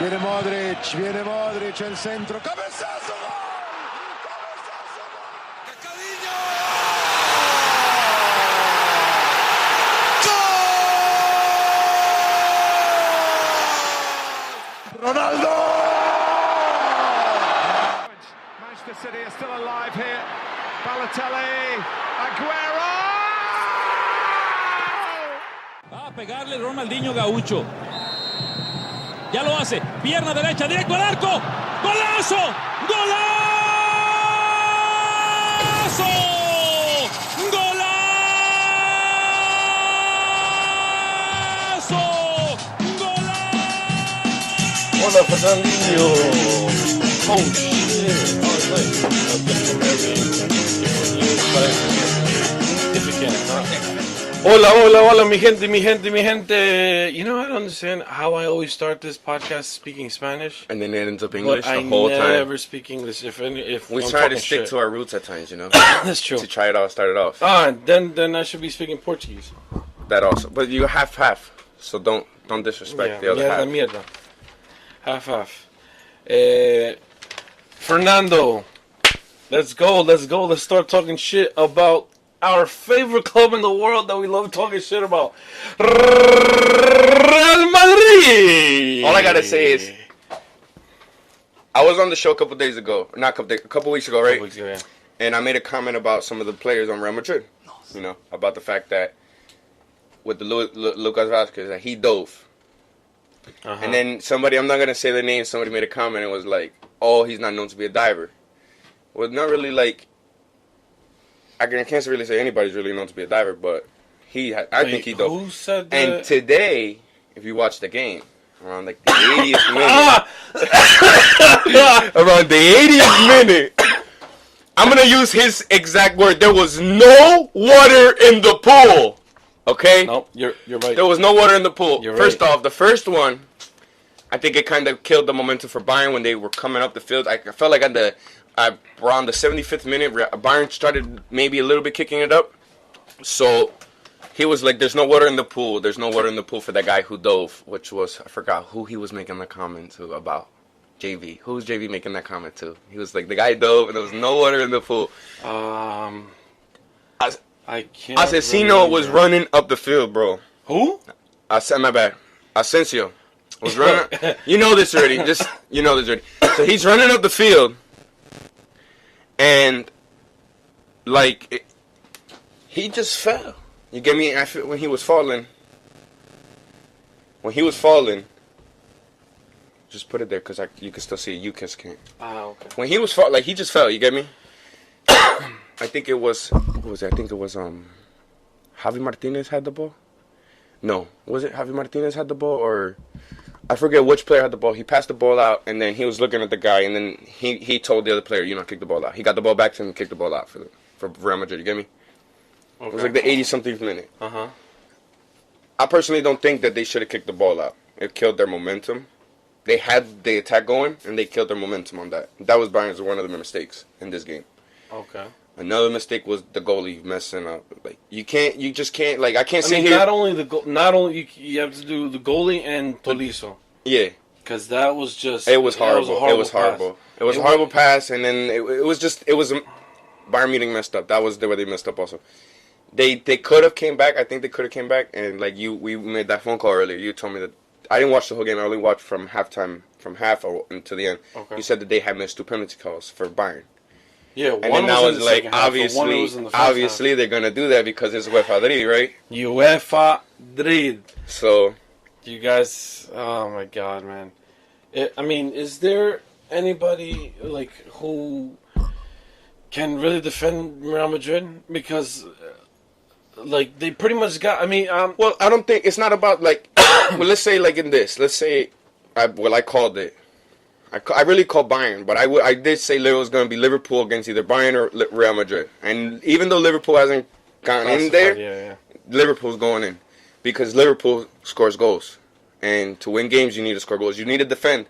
Viene Modric, el centro, cabezazo, gol. Ronaldo! Manchester City are still alive here. Balotelli, Aguero! Va a pegarle Ronaldinho Gaucho. Ya lo hace. Pierna derecha, directo al arco. ¡Golazo! ¡Golazo! ¡Golazo! ¡Golazo! Hola, Fernandinho. Oh, shit. Hola, mi gente. You know, I don't understand how I always start this podcast speaking Spanish. And then it ends up English but the whole time. I never speak English if we I'm try to talking stick shit. to our roots at times, you know. That's true. To try it out, start it off. Then I should be speaking Portuguese. That also, but you half. So don't disrespect the other half. Mierda. Half. Fernando, let's go. Let's start talking shit about our favorite club in the world that we love talking shit about. Real Madrid. All I gotta say is, I was on the show a couple weeks ago, right? Yeah. And I made a comment about some of the players on Real Madrid. You know, about the fact that with the Lucas Vazquez, that he dove. Uh-huh. And then somebody, I'm not going to say the name, somebody made a comment and was like, oh, he's not known to be a diver. Well, not really like, I can't really say anybody's really known to be a diver, but I think he dove. Who said that? And today, if you watch the game, around like the 80th minute, around the 80th minute, I'm going to use his exact word. There was no water in the pool. Okay? No, you're right. There was no water in the pool. You're First right. off, the first one, I think it kind of killed the momentum for Bayern when they were coming up the field. I felt like around the 75th minute, Bayern started maybe a little bit kicking it up. So he was like, there's no water in the pool. There's no water in the pool for that guy who dove, which was, I forgot who he was making the comment to about. JV. Who was JV making that comment to? He was like, the guy dove and there was no water in the pool. I can't. Asesino was running up the field, bro. Who? My bad. Asensio was running. You know this already. So he's running up the field, and like he just fell. You get me? When he was falling. Just put it there because you can still see it. You just can't. Okay. When he was fall, like he just fell. You get me? I think it was. Who was it? I think it was Javi Martinez had the ball. No, was it Javi Martinez had the ball or I forget which player had the ball. He passed the ball out and then he was looking at the guy and then he told the other player, kick the ball out. He got the ball back to him and kicked the ball out for Real Madrid. You get me? Okay. It was like the 80-something minute. I personally don't think that they should have kicked the ball out. It killed their momentum. They had the attack going and they killed their momentum on that. That was Bayern's one of the mistakes in this game. Okay. Another mistake was the goalie messing up. Like you just can't. Like I can't sit here. Not only you have to do the goalie and Tolisso. Yeah, because that was just. It was horrible. It was horrible. It was a horrible pass, and then it was Bayern Munich messed up. That was the way they messed up. Also, they could have came back. I think they could have came back, and like we made that phone call earlier. You told me that I didn't watch the whole game. I only watched from halftime, from half until the end. Okay. You said that they had missed 2 penalty calls for Bayern. Yeah, and then I was like, obviously they're gonna do that because it's UEFA Madrid, right? UEFA Madrid. So, you guys, oh my God, man! Is there anybody like who can really defend Real Madrid? Because, like, they pretty much got. Well, I don't think it's not about like. Well, let's say like in this. Let's say, I called it. I really called Bayern, but I did say it was going to be Liverpool against either Bayern or Real Madrid. And even though Liverpool hasn't gone in there, Liverpool's going in. Because Liverpool scores goals. And to win games, you need to score goals. You need to defend,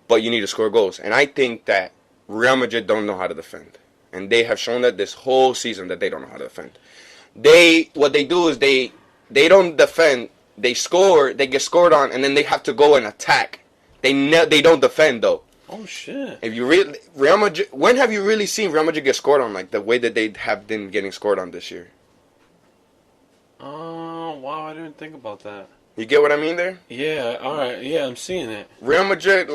but you need to score goals. And I think that Real Madrid don't know how to defend. And they have shown that this whole season that they don't know how to defend. What they do is they don't defend. They score, they get scored on, and then they have to go and attack They don't defend though. Oh shit! If you Real Madrid, when have you really seen Real Madrid get scored on like the way that they have been getting scored on this year? Oh wow! I didn't think about that. You get what I mean there? Yeah. All right. Yeah, I'm seeing it. Real Madrid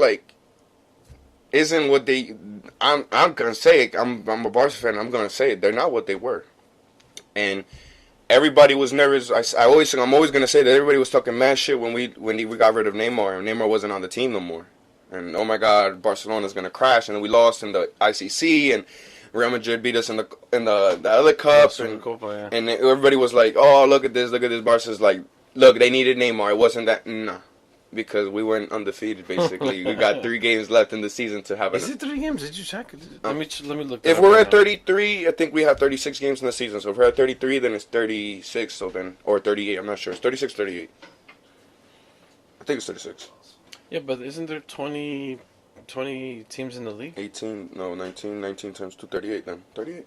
isn't what they. I'm gonna say it. I'm a Barca fan. I'm gonna say it. They're not what they were, and everybody was nervous. I'm always gonna say that everybody was talking mad shit when we got rid of Neymar and Neymar wasn't on the team no more. And oh my God, Barcelona's gonna crash, and we lost in the ICC, and Real Madrid beat us in the other cup, and everybody was like, oh look at this. Barca's like, look, they needed Neymar. It wasn't that because we went undefeated basically. We got 3 games left in the season to have. Is it 3 games? Did you check? Let me look. If we're at 33, I think we have 36 games in the season. So if we're at 33, then it's 36. So then or 38. I'm not sure. It's 36, 38. I think it's 36. Yeah, but isn't there 20 teams in the league? 19 times 2, 38 then. 38.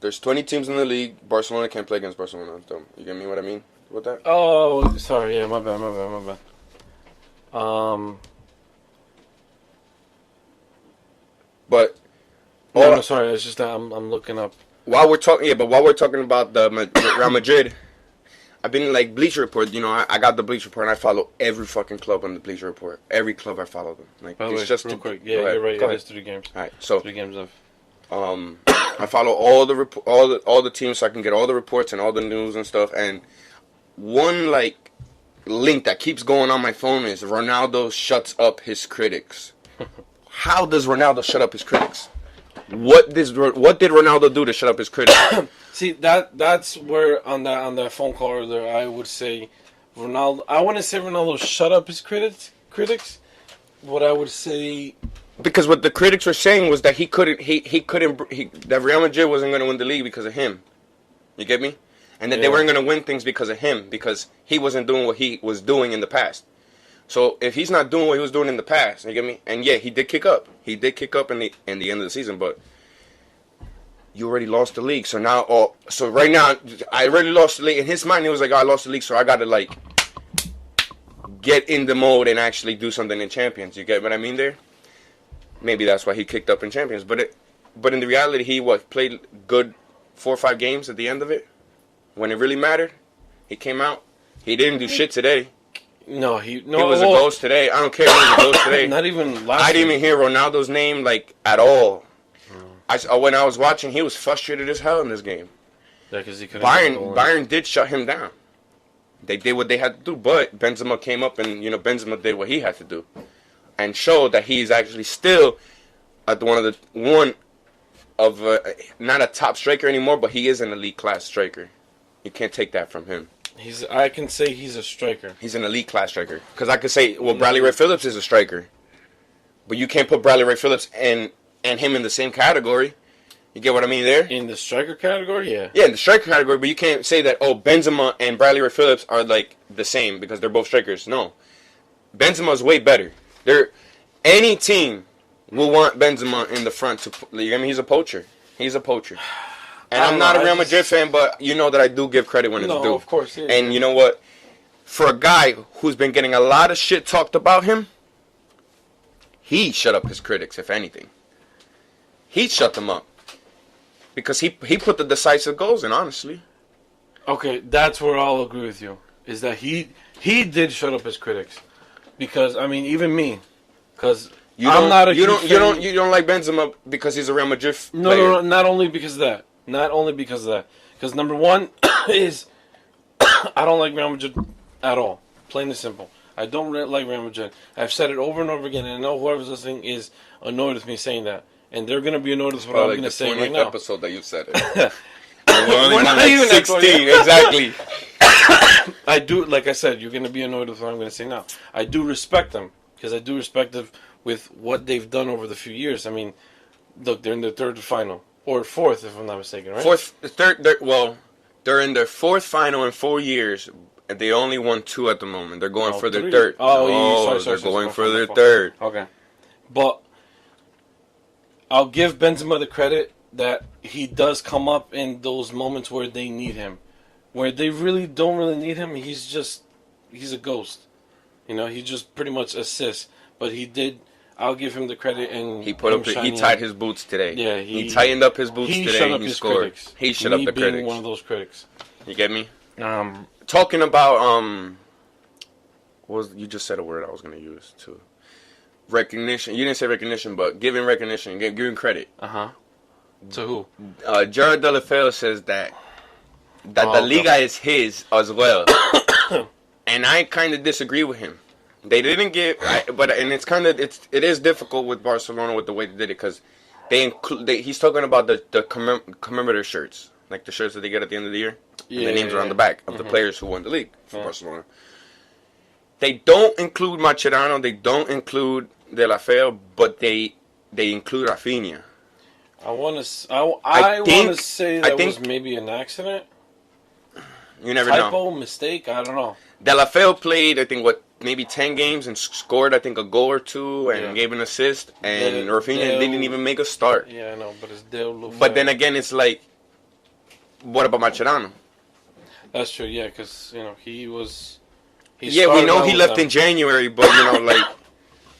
There's 20 teams in the league. Barcelona can't play against Barcelona. You get me what I mean with that? Oh, sorry. Yeah, my bad. But no, sorry. It's just that I'm looking up. While we're talking about the Real Madrid, I've been like Bleacher Report. You know, I got the Bleacher Report, and I follow every fucking club on the Bleacher Report. Every club I follow them. Like by the it's way, just real quick. Yeah, you're right. It is 3 games. All right, so 3 games of. I follow all the teams, so I can get all the reports and all the news and stuff. And one like link that keeps going on my phone is Ronaldo shuts up his critics. How does Ronaldo shut up his critics? What did Ronaldo do to shut up his critics? See, that's where on that phone call earlier, I would say Ronaldo. I wouldn't say Ronaldo shut up his critics. What I would say, because what the critics were saying was that that Real Madrid wasn't going to win the league because of him. You get me? And that they weren't going to win things because of him, because he wasn't doing what he was doing in the past. So if he's not doing what he was doing in the past, you get me? And yeah, he did kick up. He did kick up in the end of the season, but you already lost the league. So now, right now, I already lost the league. In his mind, he was like, I lost the league, so I got to get in the mode and actually do something in Champions. You get what I mean there? Maybe that's why he kicked up in Champions. But in the reality, he played good 4 or 5 games at the end of it. When it really mattered, he came out. He didn't do shit today. No, he was a ghost today. I don't care if he was a ghost today. Not even last. I didn't even hear Ronaldo's name at all. When I was watching, he was frustrated as hell in this game. Yeah, because he couldn't. Bayern did shut him down. They did what they had to do, but Benzema came up and Benzema did what he had to do, and showed that he's actually still at one of not a top striker anymore, but he is an elite class striker. You can't take that from him. I can say he's a striker. He's an elite class striker. Because I could say, Bradley Ray Phillips is a striker. But you can't put Bradley Ray Phillips and him in the same category. You get what I mean there? In the striker category, yeah. Yeah, in the striker category, but you can't say that, Benzema and Bradley Ray Phillips are the same because they're both strikers. No. Benzema's way better. Any team will want Benzema in the front. He's a poacher. He's a poacher. And I'm not a Real Madrid fan, but you know that I do give credit when it's due. No, of course. Yeah, and you know what? For a guy who's been getting a lot of shit talked about him, he shut up his critics, if anything. He shut them up. Because he put the decisive goals in, honestly. Okay, that's where I'll agree with you. Is that he did shut up his critics. Because, I mean, even me. Because I'm not a huge fan. You don't like Benzema because he's a Real Madrid player. No, not only because of that. Because number one is I don't like Real Madrid at all. Plain and simple. I don't like Real Madrid. I've said it over and over again, and I know whoever's listening is annoyed with me saying that. And they're going to be annoyed with what I'm going to say right now. Episode that you said it. We're not even 16, exactly. I do, like I said, you're going to be annoyed with what I'm going to say now. I do respect them, because I do respect them with what they've done over the few years. I mean, look, they're in their 3rd final. Or 4th, if I'm not mistaken, right? They're in their 4th final in 4 years, and they only won 2 at the moment. They're going for their 3rd. They're going for their 3rd. Okay. But I'll give Benzema the credit that he does come up in those moments where they need him. Where they really don't need him, he's a ghost. You know, he just pretty much assists. But he did. I'll give him the credit. And he put up. He tied his boots today. Yeah, he tightened up his boots today. Shut up he his scored. critics. He shut up the being critics. One of those critics. You get me? Talking about you just said a word I was gonna use too. Recognition. You didn't say recognition, but giving recognition, giving credit. To who? Jared Deulofeu says that the Liga is his as well, and I kind of disagree with him. They didn't give, and it is difficult with Barcelona with the way they did it because he's talking about the commemorative shirts, like the shirts that they get at the end of the year. And the names are on the back of the players who won the league for Barcelona. They don't include Mascherano, they don't include Deulofeu, but they include Rafinha. I want to say that was maybe an accident. You never Typo, mistake, I don't know. Deulofeu played, I think, maybe 10 games and scored, I think, a goal or two and gave an assist. And Rafinha didn't even make a start. Yeah, I know, but it's Deulofeu. But then again, it's like, what about Mascherano? That's true, yeah, because, you know, he was... we know he left in January, but, you know, like,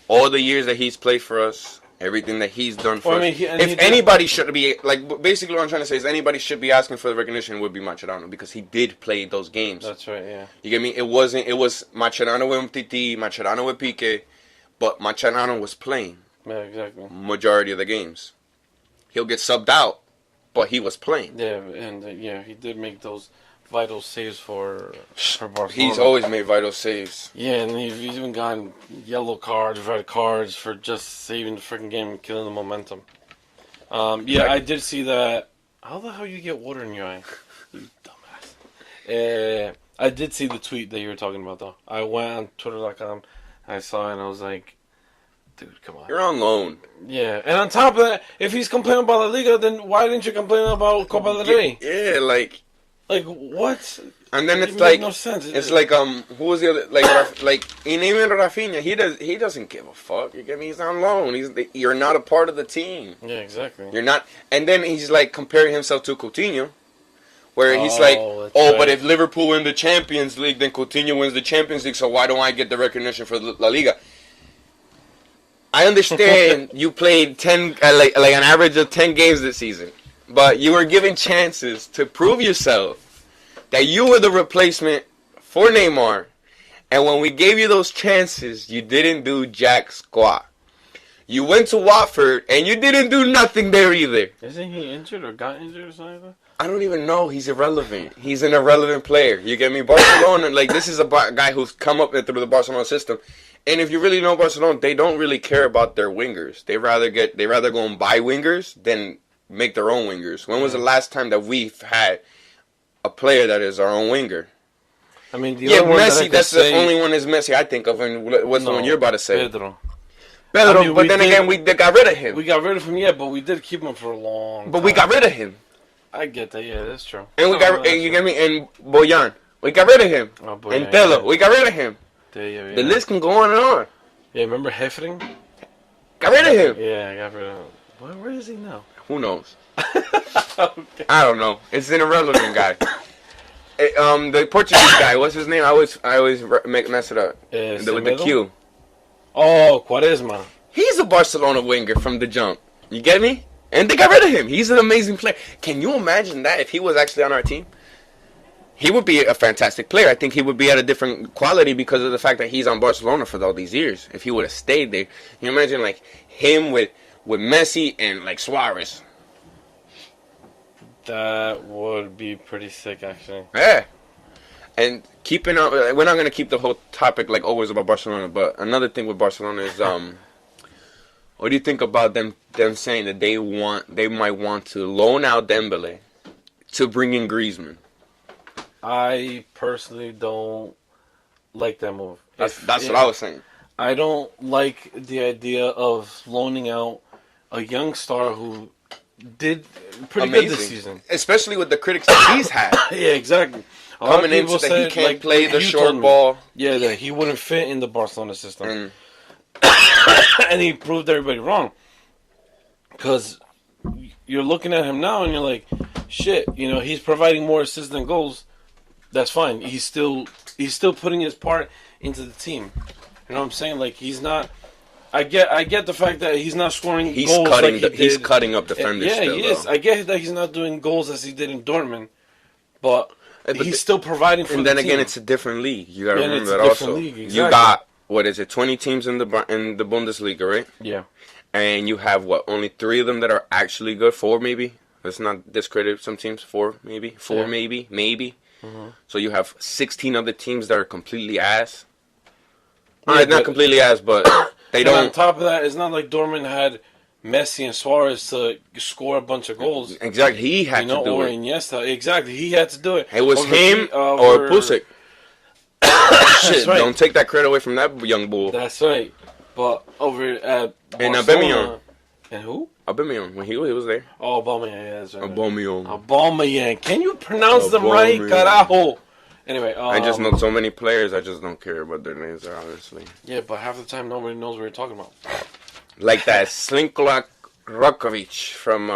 all the years that he's played for us, everything that he's done for us. If anybody should be, like, basically what I'm trying to say is anybody should be asking for the recognition would be Mascherano, because he did play those games. That's right, yeah. You get me? It was Mascherano with Titi, Mascherano with Piqué, but Mascherano was playing. Yeah, exactly. Majority of the games. He'll get subbed out, but he was playing. Yeah, and he did make those vital saves for Barcelona. He's always made vital saves. Yeah, and he's even gotten yellow cards, red cards for just saving the freaking game and killing the momentum. I did see that. How the hell you get water in your eye? You dumbass. I did see the tweet that you were talking about, though. I went on Twitter.com, I saw it, and I was like, dude, come on. You're on loan. Yeah, and on top of that, if he's complaining about La Liga, then why didn't you complain about Copa del Rey? Yeah, like... Like, what? And then it's like, no sense. It's like, who was the other, like, and even Rafinha, he doesn't give a fuck, you get me? He's on loan, you're not a part of the team. Yeah, exactly. You're not, and then he's like comparing himself to Coutinho, where he's like, right. But if Liverpool win the Champions League, then Coutinho wins the Champions League, so why don't I get the recognition for La Liga? I understand you played 10, like an average of 10 games this season. But you were given chances to prove yourself that you were the replacement for Neymar. And when we gave you those chances, you didn't do jack squat. You went to Watford, and you didn't do nothing there either. Isn't he injured or got injured or something? I don't even know. He's irrelevant. He's an irrelevant player. You get me? Barcelona, like, this is a guy who's come up through the Barcelona system. And if you really know Barcelona, they don't really care about their wingers. They rather go and buy wingers than make their own wingers. When was the last time that we've had a player that is our own winger? I mean, Messi. That's the only one is Messi I think of. And what's the one you're about to say? Pedro. I mean, but then again, we got rid of him. We got rid of him, yeah, but we did keep him for a long time. But we got rid of him. I get that, yeah, that's true. And you get me? And Boyan, we got rid of him. And Telo, we got rid of him. Yeah. The list can go on and on. Yeah, remember Heffering? Got rid of him. Yeah, I got rid of him. Where is he now? Who knows? Okay. I don't know. It's an irrelevant guy. The Portuguese guy, what's his name? I always mess it up. With the Q. Oh, Quaresma. He's a Barcelona winger from the jump. You get me? And they got rid of him. He's an amazing player. Can you imagine that if he was actually on our team? He would be a fantastic player. I think he would be at a different quality because of the fact that he's on Barcelona for all these years. If he would have stayed there. You imagine like him with Messi and like Suarez. That would be pretty sick, actually. Yeah. And keeping up, we're not going to keep the whole topic like always about Barcelona, but another thing with Barcelona is what do you think about them saying that they might want to loan out Dembele to bring in Griezmann? I personally don't like that move. That's what I was saying. I don't like the idea of loaning out a young star who did pretty good this season. Especially with the critics that he's had. Yeah, exactly. Coming into that he can't play the short ball. Yeah, that he wouldn't fit in the Barcelona system. And he proved everybody wrong. Because you're looking at him now and you're like, shit, he's providing more assists than goals. That's fine. He's still putting his part into the team. You know what I'm saying? Like, he's not. I get the fact that he's not scoring goals cutting like he did. He's cutting up defenders. Yeah, still, he is. though. I get that he's not doing goals as he did in Dortmund, but he's still providing for the team. And then again, it's a different league. You got to remember it's a that different also. league, exactly. You got, what is it, 20 teams in the Bundesliga, right? Yeah. And you have, only 3 of them that are actually good? 4 maybe? Let's not discredit some teams. 4 maybe? 4 maybe? Maybe. Mm-hmm. So you have 16 other teams that are completely ass. Yeah, not completely ass, but they don't. On top of that, it's not like Dortmund had Messi and Suarez to score a bunch of goals. Exactly, he had to do or it. Iniesta. Exactly, he had to do it. It was him or Pusic. Shit, right. Don't take that credit away from that young bull. That's right. But over at And Barcelona, and who? Aubameyang, when he was there. Oh, Aubameyang, yeah, that's right. Aubameyang. Can you pronounce them right, carajo? Anyway, I just know so many players. I just don't care what their names are, honestly. Yeah, but half the time nobody knows what you're talking about. Like that Slinkola Rokovic from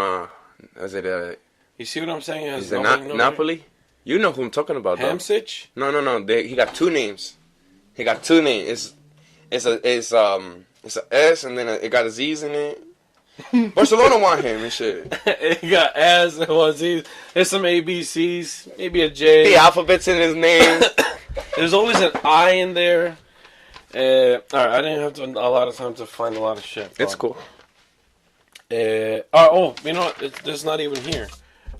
is it You see what I'm saying? is it Napoli? You know who I'm talking about, though. Hamsich? No. He got 2 names. He got 2 names. It's a S and then it got a Z's in it. Barcelona want him and shit. He got S and one Z. There's some ABCs, maybe a J. The alphabet's in his name. There's always an I in there. Alright, I didn't have a lot of time to find a lot of shit. It's cool. You know what? It's not even here.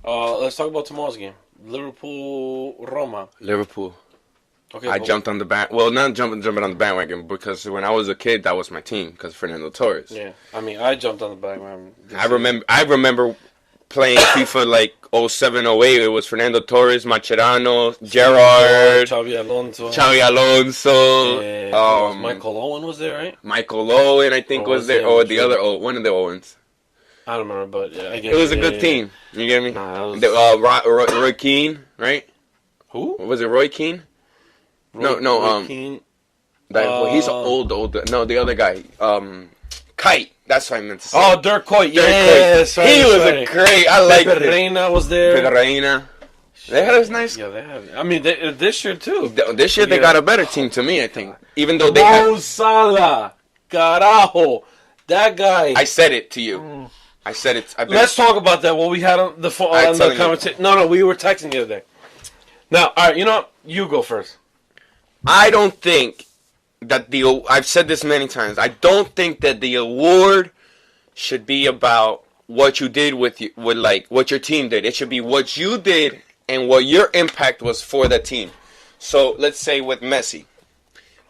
Let's talk about tomorrow's game. Liverpool-Roma. Liverpool. Okay, I jumped on the well, not jumping on the bandwagon because when I was a kid, that was my team because Fernando Torres. Yeah, I mean, I jumped on the bandwagon. I remember playing FIFA like 07, 08. It was Fernando Torres, Mascherano, Gerrard, Xavi Alonso. Michael Owen was there, right? Michael Owen, I think, was there. Or the other one of the Owens. I don't remember, but yeah, I guess it was a good team. You get me? Nah, Roy Keane, right? Who? Was it Roy Keane? Roy Keane. He's old. No, the other guy. Kite. That's what I meant to say. Oh, Dirk Kuyt. Yes, he was a great. I like it. Reina was there. Reina. They had a nice. Yeah, they had. I mean, this year too. This year they got a better team to me. I think, even though they Mo Salah, carajo, that guy. I said it to you. I said it. Let's talk about that. What we had on the conversation. No, we were texting the other day. Now, all right, you know what? You go first. I don't think that I've said this many times. I don't think that the award should be about what you did with like what your team did. It should be what you did and what your impact was for that team. So let's say with Messi.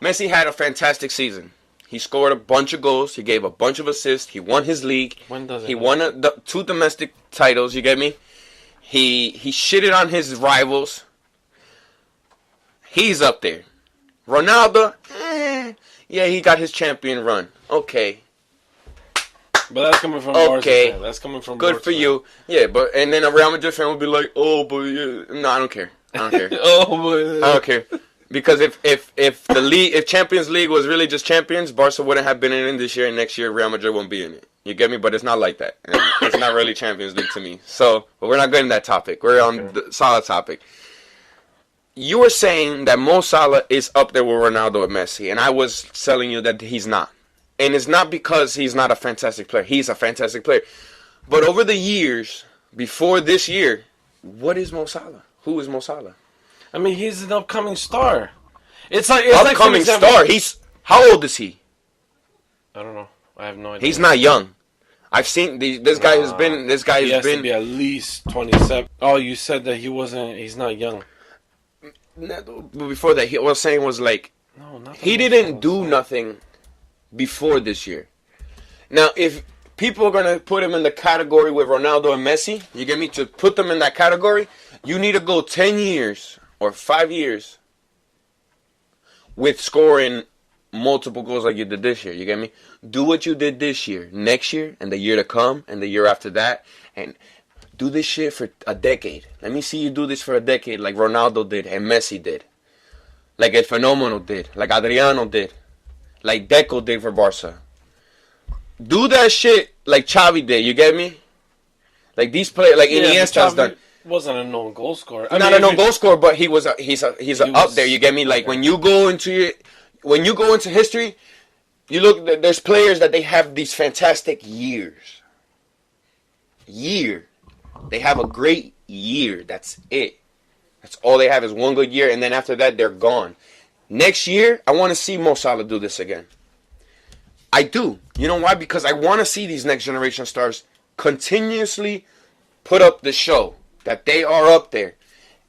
Messi had a fantastic season. He scored a bunch of goals. He gave a bunch of assists. He won his league. He won 2 domestic titles. You get me? He shitted on his rivals. He's up there. Ronaldo, yeah, he got his champion run. Okay. But that's coming from Barca. That's coming from good Barca. for you. Yeah, but and then a Real Madrid fan would be like, "Oh, but yeah. No, I don't care. I don't care. I don't care." Because if Champions League was really just champions, Barca wouldn't have been in it this year, and next year Real Madrid won't be in it. You get me? But it's not like that. And it's not really Champions League to me. So, but we're not getting that topic. We're on the solid topic. You were saying that Mo Salah is up there with Ronaldo and Messi, and I was telling you that he's not. And it's not because he's not a fantastic player. He's a fantastic player. But over the years, before this year, what is Mo Salah? Who is Mo Salah? I mean, he's an upcoming star. It's like upcoming star. How old is he? I don't know. I have no idea. He's not young. I've seen this guy has been. This guy has been to be at least 27. Oh, you said that he wasn't. He's not young. Before that, what I was saying was like, he didn't do nothing before this year. Now, if people are going to put him in the category with Ronaldo and Messi, you get me? To put them in that category, you need to go 10 years or 5 years with scoring multiple goals like you did this year. You get me? Do what you did this year, next year, and the year to come, and the year after that, and do this shit for a decade. Let me see you do this for a decade like Ronaldo did and Messi did. Like El Fenómeno did. Like Adriano did. Like Deco did for Barca. Do that shit like Xavi did. You get me? Like these players, like Iniesta's done. Wasn't a known goal scorer. Not a known goal scorer, but he's up there. You get me? Like when you go into when you go into history, you look. There's players that they have these fantastic years. They have a great year. That's it. That's all they have is one good year, and then after that, they're gone. Next year, I want to see Mo Salah do this again. I do. You know why? Because I want to see these next generation stars continuously put up the show that they are up there.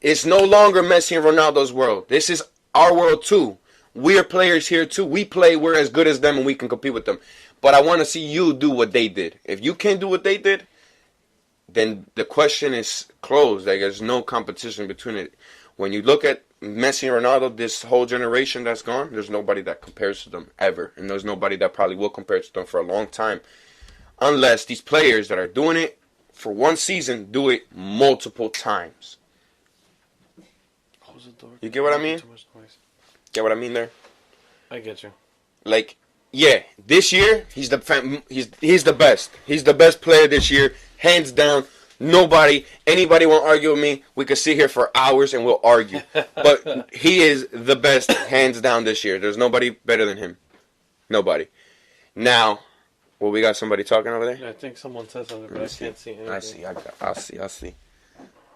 It's no longer Messi and Ronaldo's world. This is our world too. We're players here too. We play. We're as good as them, and we can compete with them. But I want to see you do what they did. If you can't do what they did, then the question is closed. Like, there's no competition between it. When you look at Messi and Ronaldo, this whole generation that's gone, there's nobody that compares to them ever. And there's nobody that probably will compare to them for a long time. Unless these players that are doing it for one season do it multiple times. Close the door. You get what I mean? Too much noise. Get what I mean there? I get you. Like, yeah, this year, he's the best. He's the best player this year, hands down. Anybody won't argue with me. We could sit here for hours and we'll argue. But he is the best, hands down, this year. There's nobody better than him. Nobody. Now, well, we got somebody talking over there? Yeah, I think someone said something, but I can't see anything. I'll see.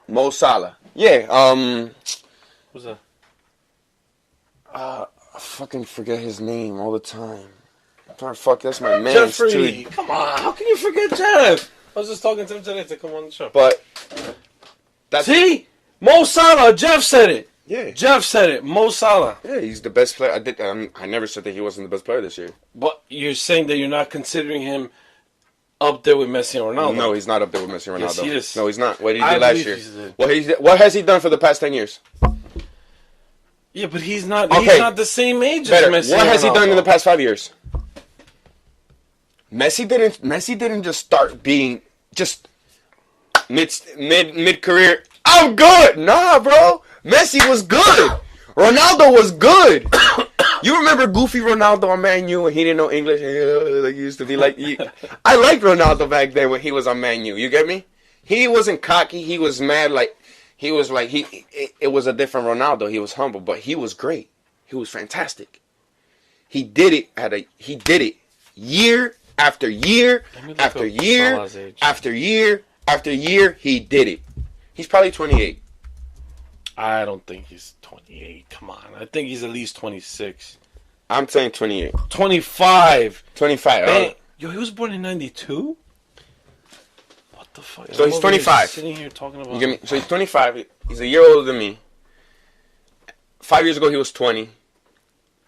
Mo Salah. Yeah, Who's that? I fucking forget his name all the time. That's my man. Jeffrey, come on. How can you forget Jeff? I was just talking to him today to come on the show. But that's see, Mo Salah. Jeff said it. Yeah, Jeff said it. Mo Salah. Yeah, he's the best player. I never said that he wasn't the best player this year. But you're saying that you're not considering him up there with Messi and Ronaldo. No, he's not up there with Messi and Ronaldo. Yes, he is. No, he's not. What did he I do last believe year? What has he done for the past 10 years? Yeah, but he's not. Okay. He's not the same age Better. as Messi. What and has he Ronaldo. done in the past 5 years? Messi didn't just start being just mid career. I'm good. Nah, bro. Messi was good. Ronaldo was good. You remember goofy Ronaldo on Man U when he didn't know English? Like he used to be like. I liked Ronaldo back then when he was on Man U. You get me? He wasn't cocky. He was mad. It was a different Ronaldo. He was humble, but he was great. He was fantastic. He did it year after year after year after year after year. He did it. He's probably 28. I don't think he's 28. Come on. I think he's at least 26. I'm saying 28. 25. 25. Man, yo, he was born in 92? What the fuck? So he's 25. Sitting here talking about. You get me? So he's 25. He's a year older than me. 5 years ago, he was 20.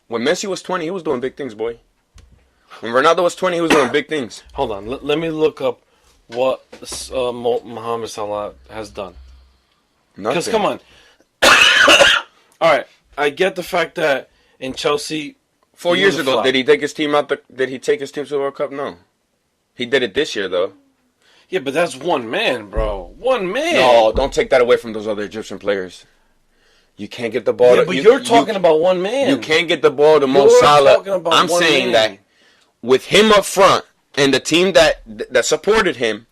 When Messi was 20, he was doing big things, boy. When Ronaldo was 20, he was doing big things. Hold on. Let me look up what Mohamed Salah has done. Because, come on. All right. I get the fact that in Chelsea... 4 years ago, did he take his team out? Did he take his team to the World Cup? No. He did it this year, though. Yeah, but that's one man, bro. One man. No, don't take that away from those other Egyptian players. You can't get the ball. Yeah, but you're talking about one man. You can't get the ball to Mo Salah. I'm saying that with him up front and the team that supported him,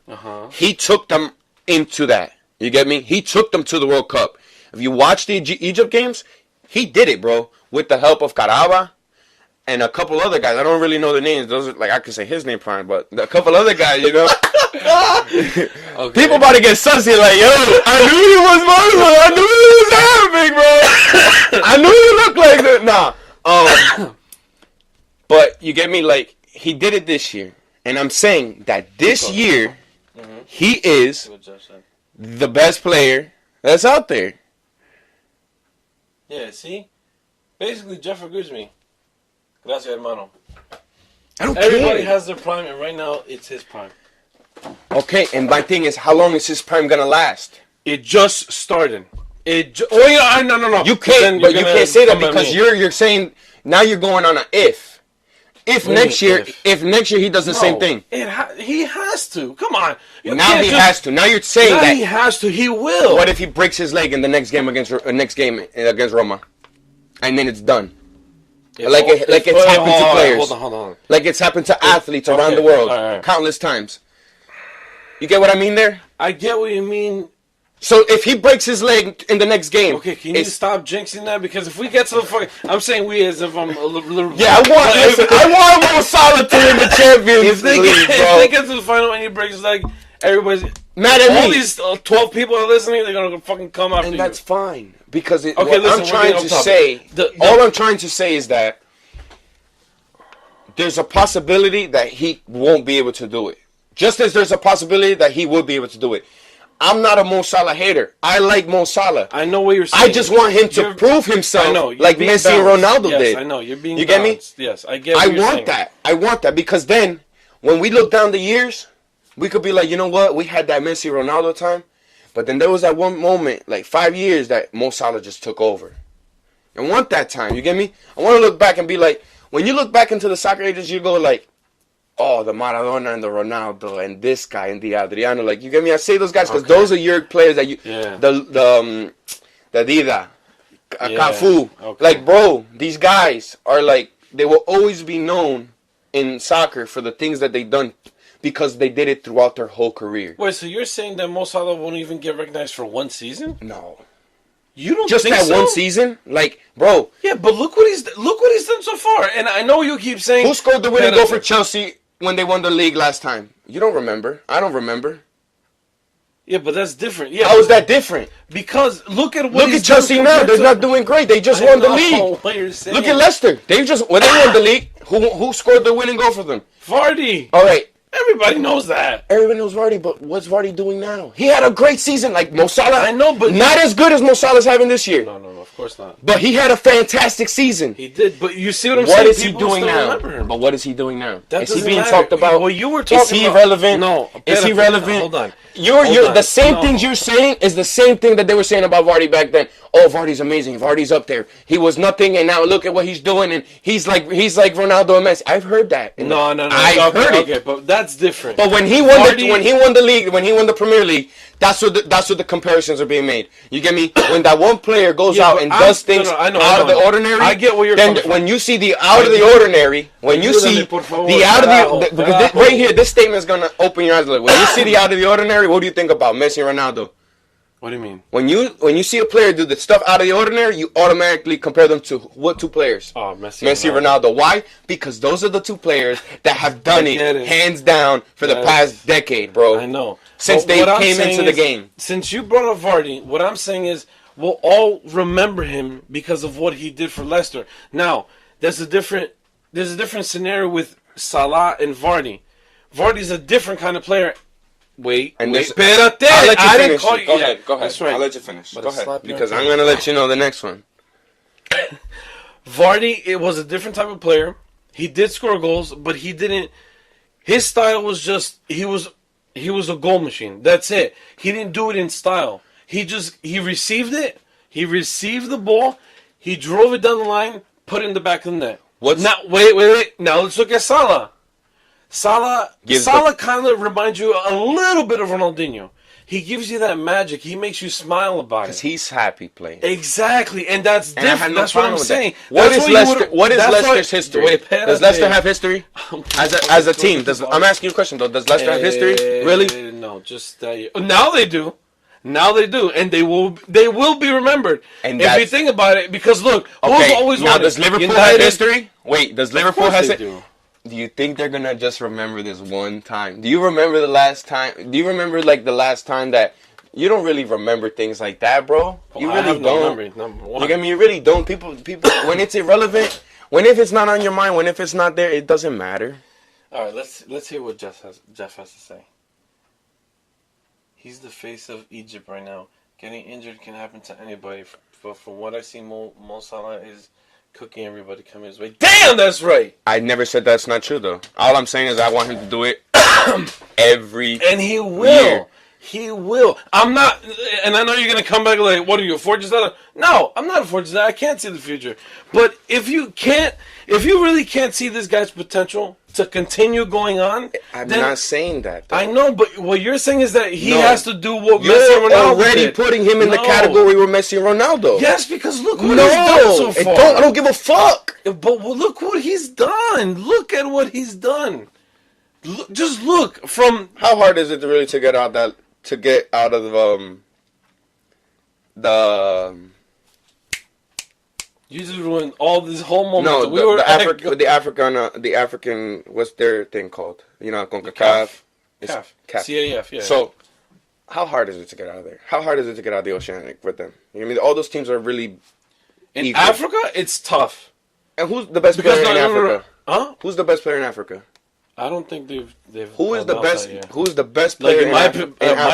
he took them into that. You get me? He took them to the World Cup. If you watch the Egypt games, he did it, bro, with the help of Karaba and a couple other guys. I don't really know the names. Those are, like, I could say his name prime, but a couple other guys, you know. Okay. People about to get sussy like, yo, I knew he was Muslim. I knew he was Arabic, bro. I knew he looked like that. Nah. But you get me? Like, he did it this year. And I'm saying that this year, he is the best player that's out there. Yeah, see? Basically, Jeff agrees with me. Gracias, hermano. I don't Everybody care. has their prime, and right now, it's his prime. Okay, and my thing is, how long is his prime gonna last? It just started. No. You can't, but you can't say that because you're saying now you're going on an if. If next year he does the same thing. He has to. Come on. Now he has to. Now you're saying that he has to. He will. What if he breaks his leg in the next game against Roma, and then it's done? Like it's happened to players. Hold on. Like it's happened to athletes around the world countless times. You get what I mean there? I get what you mean So if he breaks his leg in the next game, Okay, can you stop jinxing that? Because if we get to the fucking, I'm saying we as if I'm a little. yeah, I want Mo Salah to win the Champions If they League, get, bro. if they get to the final and he breaks his leg, everybody's Mad at all me. these 12 people are listening. They're gonna fucking come after And you. that's fine because Okay, what listen, I'm trying to say, all I'm trying to say is that there's a possibility that he won't be able to do it. Just as there's a possibility that he will be able to do it. I'm not a Mo Salah hater. I like Mo Salah. I know what you're saying. I just want him to prove himself I know, like Messi and Ronaldo did. I know, you're being You get me? balanced. Yes, I get what you're saying. I want that because then when we look down the years, we could be like, you know what? We had that Messi Ronaldo time, but then there was that one moment, like 5 years, that Mo Salah just took over. I want that time. You get me? I want to look back and be like, when you look back into the soccer ages, you go like, oh, the Maradona and the Ronaldo and this guy and the Adriano. Like, you get me? I say those guys because those are your players that you, the Dida, Cafu. Okay. Like, bro, these guys are like, they will always be known in soccer for the things that they done because they did it throughout their whole career. Wait, so you're saying that Mo Salah won't even get recognized for one season? No. You don't Just think that so? one season? Like, bro. Yeah, but look what he's done so far. And I know you keep saying Who scored the winning goal for Chelsea when they won the league last time? You don't remember. I don't remember. Yeah, but that's different. Yeah, How is that different? Because look at Chelsea now. They're not doing great. They just won the league. What you're saying. Look at Leicester. When they won the league, who scored the winning goal for them? Vardy. All right. Everybody knows that. Everybody knows Vardy, but what's Vardy doing now? He had a great season, like Mo Salah. I know, but not as good as Mo Salah's having this year. No, of course not. But he had a fantastic season. He did, but you see what I'm saying? What is he People doing still now? remember him. But what is he doing now? That Is he doesn't being matter. talked about? Well, you were talking Is he about- relevant? No. Is he relevant? Hold on. The same things you're saying is the same thing that they were saying about Vardy back then. Oh, Vardy's amazing. Vardy's up there. He was nothing, and now look at what he's doing, and he's like Ronaldo and Messi. I've heard that. No. I heard it. Okay, but that's different. But when he won the league, when he won the Premier League, that's what the comparisons are being made. You get me? When that one player goes out and does things out of the ordinary, I get where you're then coming from. when you see the out of the ordinary, when you see the out of the because right here, this statement is gonna open your eyes a little. When you see the out of the ordinary, what do you think about Messi and Ronaldo? What do you mean? When you see a player do the stuff out of the ordinary, you automatically compare them to what two players? Oh, Messi Ronaldo. Why? Because those are the two players that have done it hands down for the past decade, bro. I know. Since they came into the game. Since you brought up Vardy, what I'm saying is we'll all remember him because of what he did for Leicester. Now, there's a different scenario with Salah and Vardy. Vardy's a different kind of player. Wait, espérate. I'll let you finish. Go ahead. That's right. I'll let you finish. But Go ahead. Because right I'm going to let you know the next one. Vardy, it was a different type of player. He did score goals, but he didn't. His style was just he was a goal machine. That's it. He didn't do it in style. He received it. He received the ball. He drove it down the line, put it in the back of the net. Now wait. Now let's look at Salah. Salah kind of reminds you a little bit of Ronaldinho. He gives you that magic. He makes you smile about it. Because he's happy playing. Exactly, and that's different. That's what I'm saying. What is Leicester's history? Does Leicester have history as a team? I'm asking you a question though. Does Leicester have history? Really? No, just now they do. Now they do, and they will be remembered. And if you think about it, because look, who's always now does Liverpool have history? Wait, does Liverpool have history? Do you think they're gonna just remember this one time? Do you remember the last time? Do you remember like the last time that you don't really remember things like that, bro? You really don't. You get me? You really don't. People. When it's irrelevant, if it's not on your mind, if it's not there, it doesn't matter. All right, let's hear what Jeff has to say. He's the face of Egypt right now. Getting injured can happen to anybody. But from what I see, Mo Salah is cooking everybody coming his way. Damn, that's right. I never said that's not true though. All I'm saying is I want him to do it every and he will. year. He will. I'm not, and I know you're gonna come back like, what are you, a fortune teller? No, I'm not a fortune teller. I can't see the future. But if you really can't see this guy's potential to continue going on, I'm not saying that, though. I know, but what you're saying is that he has to do what Messi and Ronaldo already did. putting him in the category with Messi and Ronaldo. Yes, because look what he's done so far. I don't give a fuck. But look what he's done. Look at what he's done. Just look from. How hard is it to really to get out of You just ruined all this whole moment. No, we were the African, what's their thing called? You know, CONCACAF. CAF. CAF. CAF, yeah. So, how hard is it to get out of there? How hard is it to get out of the Oceanic with them? You know what I mean? All those teams are really in equal. Africa, it's tough. And who's the best player in Africa? Huh? Who's the best player in Africa? I don't think they've. Who is the best? That, yeah. Who's the best player in my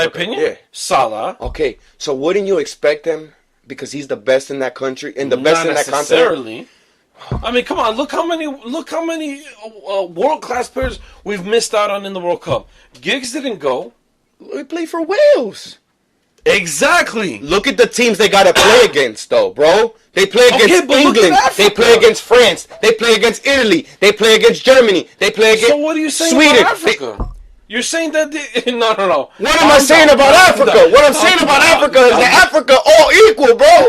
opinion? Yeah. Salah. Okay, so wouldn't you expect him because he's the best in that country and the best Not in that necessarily. continent? I mean, come on! Look how many world class players we've missed out on in the World Cup. Giggs didn't go. We play for Wales. Exactly. Look at the teams they gotta play against, though, bro. They play against England. They play against France. They play against Italy. They play against Germany. They play against So what are you saying Sweden. about Africa? You're saying that no. What am I saying about Africa? What I'm saying about Africa is that Africa all equal, bro.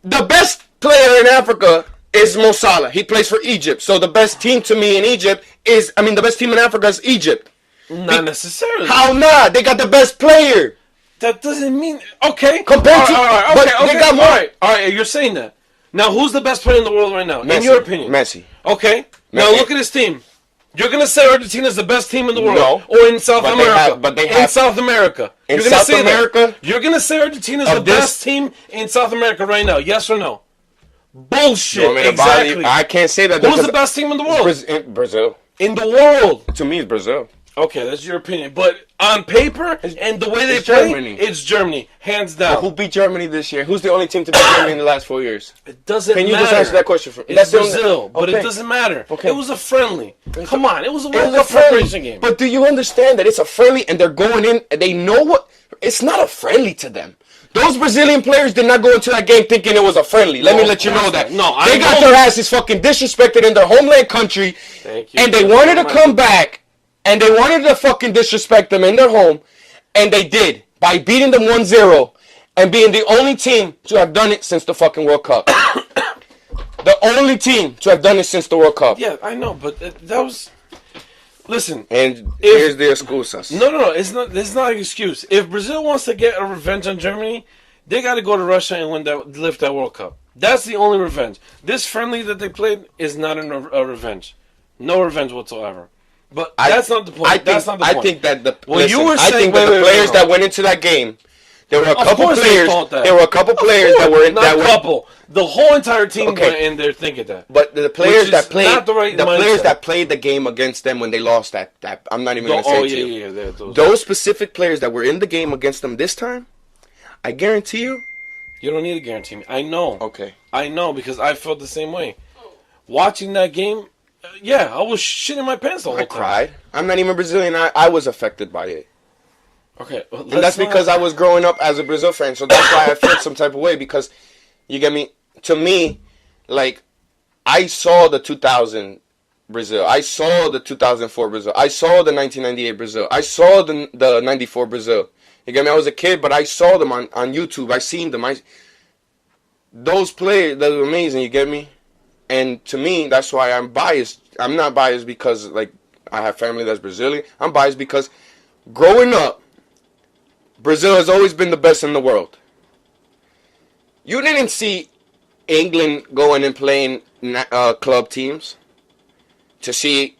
The best player in Africa is Mo Salah. He plays for Egypt. So the best team to me in Egypt is, the best team in Africa is Egypt. Not necessarily. How not? They got the best player. That doesn't mean okay. Compared to, but they got more. All right, you're saying that. Now, who's the best player in the world right now? Messi. In your opinion, Messi. Okay. Now look at his team. You're gonna say Argentina's the best team in the world, No. or in South America? In South America. In You're gonna South say America, that. You're gonna say Argentina's the best team in South America right now? Yes or no? Bullshit. Exactly. I can't say that. Who's the best team in the world? Brazil. In the world. To me, it's Brazil. Okay, that's your opinion. But on paper and the way they play, it's Germany, hands down. Who beat Germany this year? Who's the only team to beat Germany in the last 4 years? It doesn't matter. Can you just answer that question for me? It's Brazil, but it doesn't matter. Okay. It was a friendly. Come on, it was a It was a preparation friendly game. But do you understand that it's a friendly and they're going in and they know what? It's not a friendly to them. Those Brazilian players did not go into that game thinking it was a friendly. Let me let you know that. No, they got their asses fucking disrespected in their homeland country. Thank you. And they wanted to come back. And they wanted to fucking disrespect them in their home. And they did. By beating them 1-0. And being the only team to have done it since the fucking World Cup. The only team to have done it since the World Cup. Yeah, I know. But that was... Listen. And here's the excusas. No. It's not. This is not an excuse. If Brazil wants to get a revenge on Germany, they got to go to Russia and lift that World Cup. That's the only revenge. This friendly that they played is not a revenge. No revenge whatsoever. But that's not the point. I think that the players that went into that game, there were a couple players. That were in that couple. The whole entire team went in there thinking that. But the players that played, players that played the game against them when they lost that I'm not even going to say it to you. Yeah, those specific players that were in the game against them this time, I guarantee you. You don't need to guarantee me. I know. Okay. I know because I felt the same way. Watching that game. Yeah, I was shitting my pants the whole time. I cried. I'm not even Brazilian. I was affected by it. Okay. And that's because I was growing up as a Brazil fan, so that's why I felt some type of way, because, you get me? To me, like, I saw the 2000 Brazil. I saw the 2004 Brazil. I saw the 1998 Brazil. I saw the 94 Brazil. You get me? I was a kid, but I saw them on YouTube. I seen them. Those players, they were amazing, you get me? And to me, that's why I'm biased. I'm not biased because, like, I have family that's Brazilian. I'm biased because growing up, Brazil has always been the best in the world. You didn't see England going and playing club teams to see.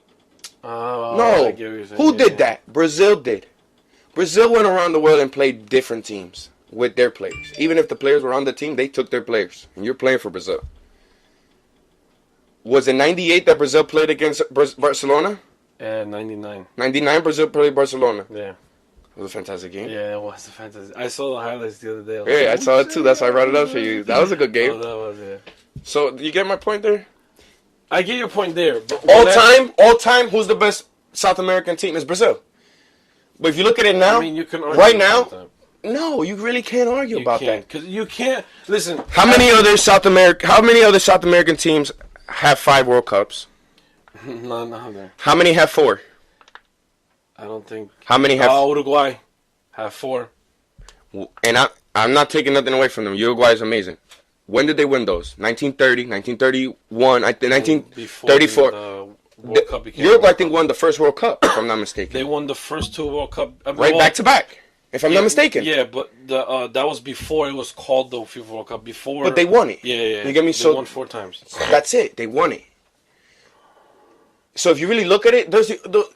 No. Who did that? Brazil did. Brazil went around the world and played different teams with their players. Even if the players were on the team, they took their players. And you're playing for Brazil. Was it 98 that Brazil played against Barcelona? Yeah, 99. 99 Brazil played Barcelona. Yeah. It was a fantastic game. Yeah, it was a fantastic. I saw the highlights the other day. Yeah, I saw it too. That's why I brought it up for you. That was a good game. Oh, that was, yeah. So, do you get my point there? I get your point there. But all time, who's the best South American team? Is Brazil. But if you look at it now, you can argue right now, no, you really can't argue about that. Because you can't. Listen. How many other South American teams have 5 World Cups? None there. How many have 4? I don't think. How many have? Uruguay have 4. And I'm not taking nothing away from them. Uruguay is amazing. When did they win those? 1930, 1931, 1934. Uruguay, I think, won the first World Cup, if I'm not mistaken. They won the first 2 World Cup. Back to back. if I'm not mistaken. Yeah, but that was before it was called the FIFA World Cup. Before, But they won it. Yeah. You get me? They won 4 times. That's it. They won it. So if you really look at it, there's the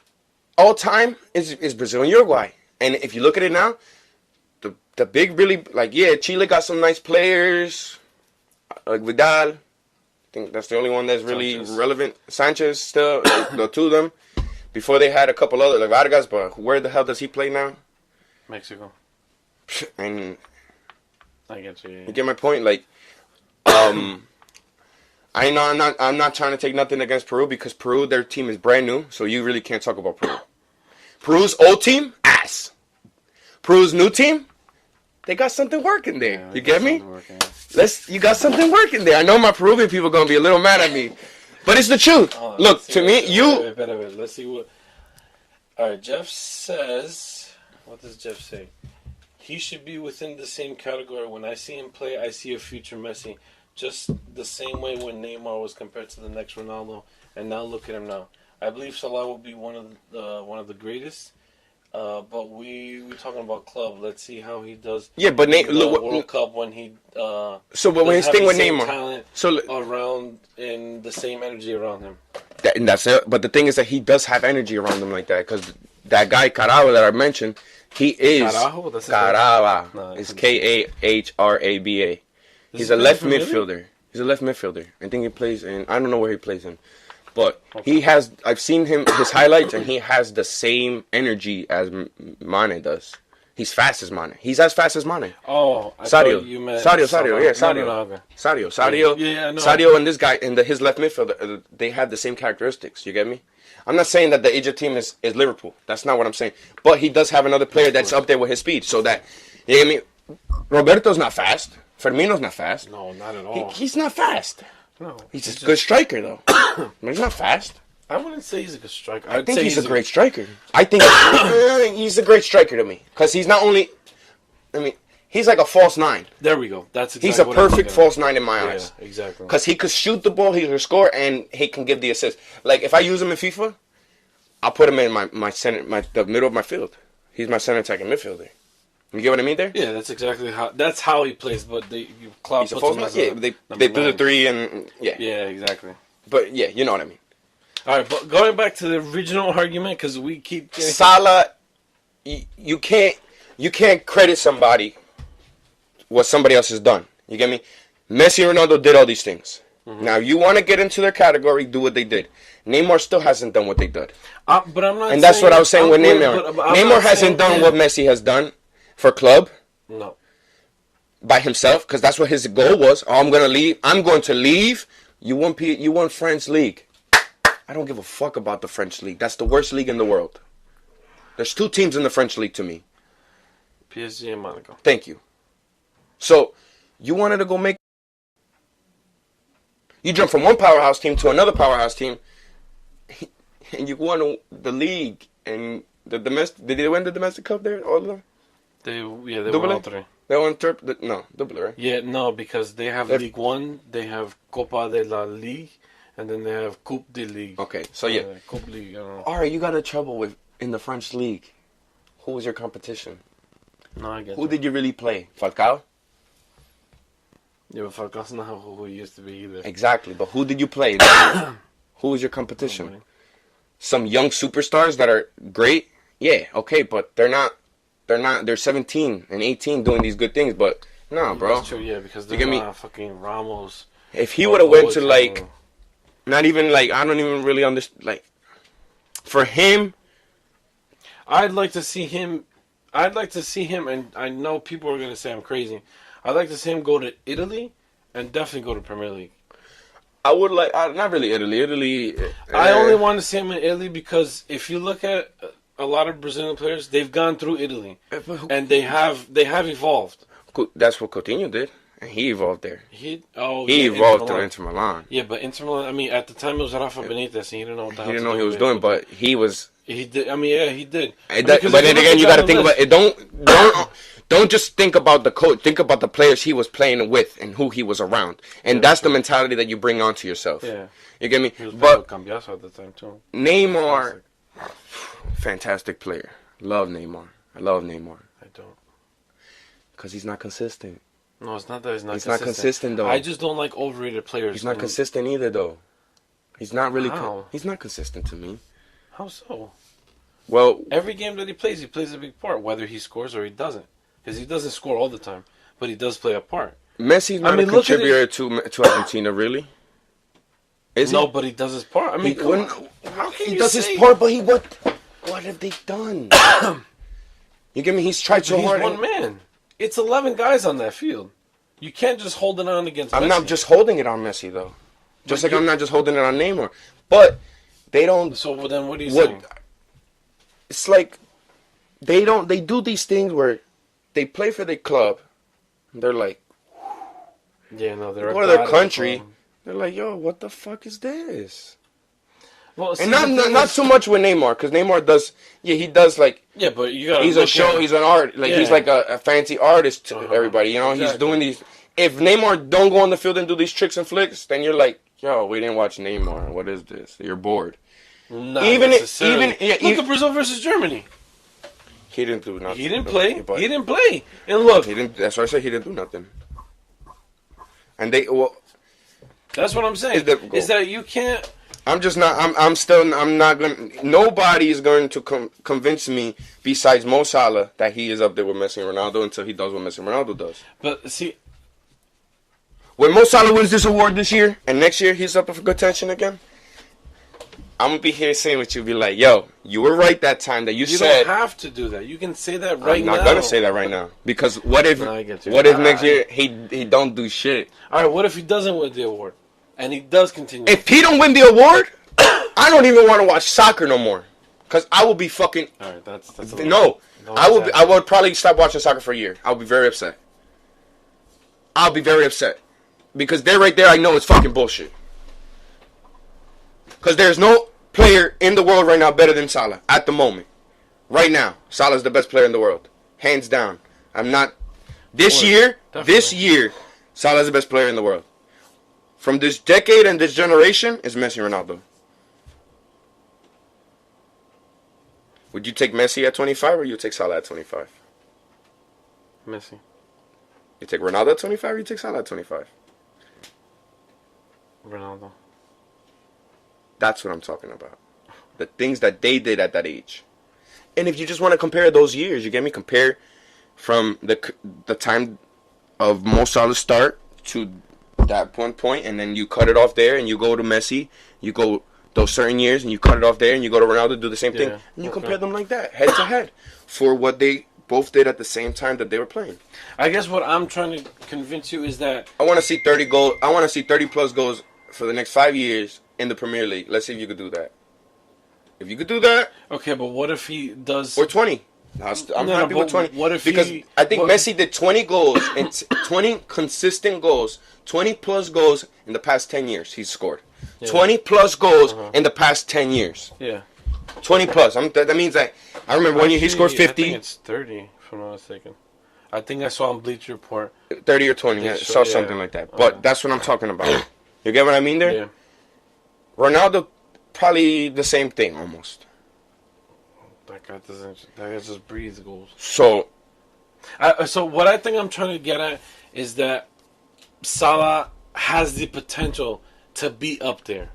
all time is Brazil and Uruguay. And if you look at it now, the big really Chile got some nice players like Vidal. I think that's the only one that's really relevant. Sanchez still, the two of them. Before they had a couple other like Vargas, but where the hell does he play now? Mexico. And I get you. Yeah. you get my point. Like, I know I'm not trying to take nothing against Peru because Peru, their team is brand new, so you really can't talk about Peru. Peru's old team, ass. Peru's new team, they got something working there. Yeah, you get me? Working, You got something working there. I know my Peruvian people gonna be a little mad at me, but it's the truth. Look, to me, Wait. Let's see what. All right, Jeff says. What does Jeff say? He should be within the same category. When I see him play, I see a future Messi. Just the same way when Neymar was compared to the next Ronaldo, and now look at him now. I believe Salah will be one of the greatest. But we're talking about club. Let's see how he does. Yeah, but World Cup when he. When his thing with Neymar, around and the same energy around him. And that's it. But the thing is that he does have energy around him like that because that guy Carava that I mentioned, he is Carava. No, it's Kahraba. He's a left midfielder. He's a left midfielder. I think he plays in. I don't know where he plays in. But he has, I've seen his highlights, and he has the same energy as Mane does. He's fast as Mane. He's as fast as Mane. Oh, Sadio. You meant Sadio. Yeah, Sadio. No. Sadio. Yeah, no. Sadio and this guy, his left midfielder, they have the same characteristics. You get me? I'm not saying that the Egypt team is Liverpool. That's not what I'm saying. But he does have another player that's up there with his speed. So that, you get me? Roberto's not fast. Firmino's not fast. No, not at all. He's not fast. No, he's a good striker, though. He's not fast. I wouldn't say he's a good striker. I think he's a great striker. I think he's a great striker to me. Because he's not only... I mean, he's like a false 9. There we go. That's exactly he's a perfect false 9 in my eyes. Yeah, exactly. Because he could shoot the ball, he could score, and he can give the assist. Like, if I use him in FIFA, I'll put him in the middle of my field. He's my center attacking midfielder. You get what I mean there? Yeah, that's exactly how he plays. But Klopp puts him as they do the 3 and yeah. Yeah, exactly. But yeah, you know what I mean. All right, but going back to the original argument, because we keep Salah, you can't credit somebody what somebody else has done. You get me? Messi and Ronaldo did all these things. Mm-hmm. Now you want to get into their category, do what they did. Neymar still hasn't done what they did. But I'm not. And that's what I was saying with Neymar. Neymar hasn't done what Messi has done for club. No. By himself, because that's what his goal was. Oh, I'm going to leave. You won French league. I don't give a fuck about the French league. That's the worst league in the world. There's 2 teams in the French league to me. PSG and Monaco. Thank you. So, you wanted to go make... You jump from one powerhouse team to another powerhouse team, and you won the league, and the domestic... Did they win the domestic cup there, all of them? They won all 3. They won double, right? Yeah, no, because they have League 1, they have Copa de la Ligue, and then they have Coupe de Ligue. Okay, so yeah. Coupe League, I don't know. All right, you got in trouble in the French league. Who was your competition? No, I get Who did you really play? Falcao? Yeah, but Falcao's not who he used to be either. Exactly, but who did you play? Who was your competition? Nobody. Some young superstars that are great? Yeah, okay, but they're 17 and 18 doing these good things, but nah, bro. That's true, yeah, because they're not fucking Ramos. If he would have went to like, not even like, I don't even really understand, like, for him. I'd like to see him, and I know people are going to say I'm crazy. I'd like to see him go to Italy and definitely go to Premier League. I would like, not really Italy. I only want to see him in Italy because if you look at a lot of Brazilian players, they've gone through Italy, and they have evolved. That's what Coutinho did, and he evolved there. He evolved through Inter Milan. Yeah, but Inter Milan. I mean, at the time it was Rafa Benitez, and he didn't know what the hell he didn't know he was doing, but he was. He did. I mean, yeah, he did. But then again, you got to think about it. Don't just think about the coach. Think about the players he was playing with and who he was around, and that's the mentality that you bring onto yourself. Yeah, you get me. He was but Cambiaso at the time too. Neymar, fantastic player. Love Neymar. I love Neymar. I don't. Because he's not consistent. No, it's not that he's not He's consistent. not consistent, though. I just don't like overrated players. He's not consistent either, though. He's not really... How? He's not consistent to me. How so? Well... Every game that he plays a big part, whether he scores or he doesn't. Because he doesn't score all the time, but he does play a part. Messi's not a contributor to Argentina, really. Is he? No, but he does his part. I mean, how can he you does say... his part, but what have they done? You get me? He's tried so hard. He's one man. It's 11 guys on that field. You can't just hold it on against Messi. I'm not just holding it on Messi, though. Just like I'm not just holding it on Neymar. But they don't... So then what are you saying? It's like they do these things where they play for their club. They're like... Yeah, no, they're... Go to their country. They're like, yo, what the fuck is this? Well, and not so much with Neymar, because Neymar does... Yeah, he does like... Yeah, but you gotta... He's a show, he's an art. Like, he's like a fancy artist to everybody, you know? Exactly. He's doing these... If Neymar don't go on the field and do these tricks and flicks, then you're like, yo, we didn't watch Neymar. What is this? You're bored. Not necessarily. Look at Brazil versus Germany. He didn't do nothing. He didn't play. He didn't play. And look... That's why I said he didn't do nothing. And they... Well... That's what I'm saying. Is that you can't... I'm not going to... Nobody is going to convince me, besides Mo Salah, that he is up there with Messi and Ronaldo until he does what Messi and Ronaldo does. But, see... When Mo Salah wins this award this year, and next year he's up for contention again, I'm going to be here saying what you be like, yo, you were right that time that you said... You don't have to do that. You can say that right now. I'm not going to say that right now. Because what if next year he don't do shit? All right, what if he doesn't win the award? And he does continue. If he don't win the award, I don't even want to watch soccer no more. Because I will be fucking... All right, that's no. I would probably stop watching soccer for a year. I'll be very upset. Because they're right there, I know it's fucking bullshit. Because there's no player in the world right now better than Salah at the moment. Right now, Salah's the best player in the world. Hands down. I'm not... This year, Salah's the best player in the world. From this decade and this generation, is Messi and Ronaldo. Would you take Messi at 25 or you take Salah at 25? Messi. You take Ronaldo at 25 or you take Salah at 25? Ronaldo. That's what I'm talking about. The things that they did at that age. And if you just want to compare those years, you get me? Compare from the time of Mo Salah's start to that one point, and then you cut it off there, and you go to Messi, you go those certain years, and you cut it off there, and you go to Ronaldo, do the same thing, and you compare them like that, head to head, for what they both did at the same time that they were playing. I guess what I'm trying to convince you is that... I want to see 30 goals. I want to see 30 plus goals for the next 5 years in the Premier League. Let's see if you could do that. If you could do that... Okay, but what if he does... Or 20. I'm happy with 20. What if because I think Messi did 20 goals, and 20 consistent goals, 20 plus goals in the past 10 years he's scored. Yeah. 20 plus goals in the past 10 years. Yeah. 20 plus. That means that... I remember one year he scored 50. I think it's 30, if I'm not mistaken. I think I saw on Bleacher Report. 30 or 20. I saw something like that. But that's what I'm talking about. You get what I mean there? Yeah. Ronaldo, probably the same thing almost. That guy doesn't. That guy just breathes goals. So what I think I'm trying to get at is that Salah has the potential to be up there.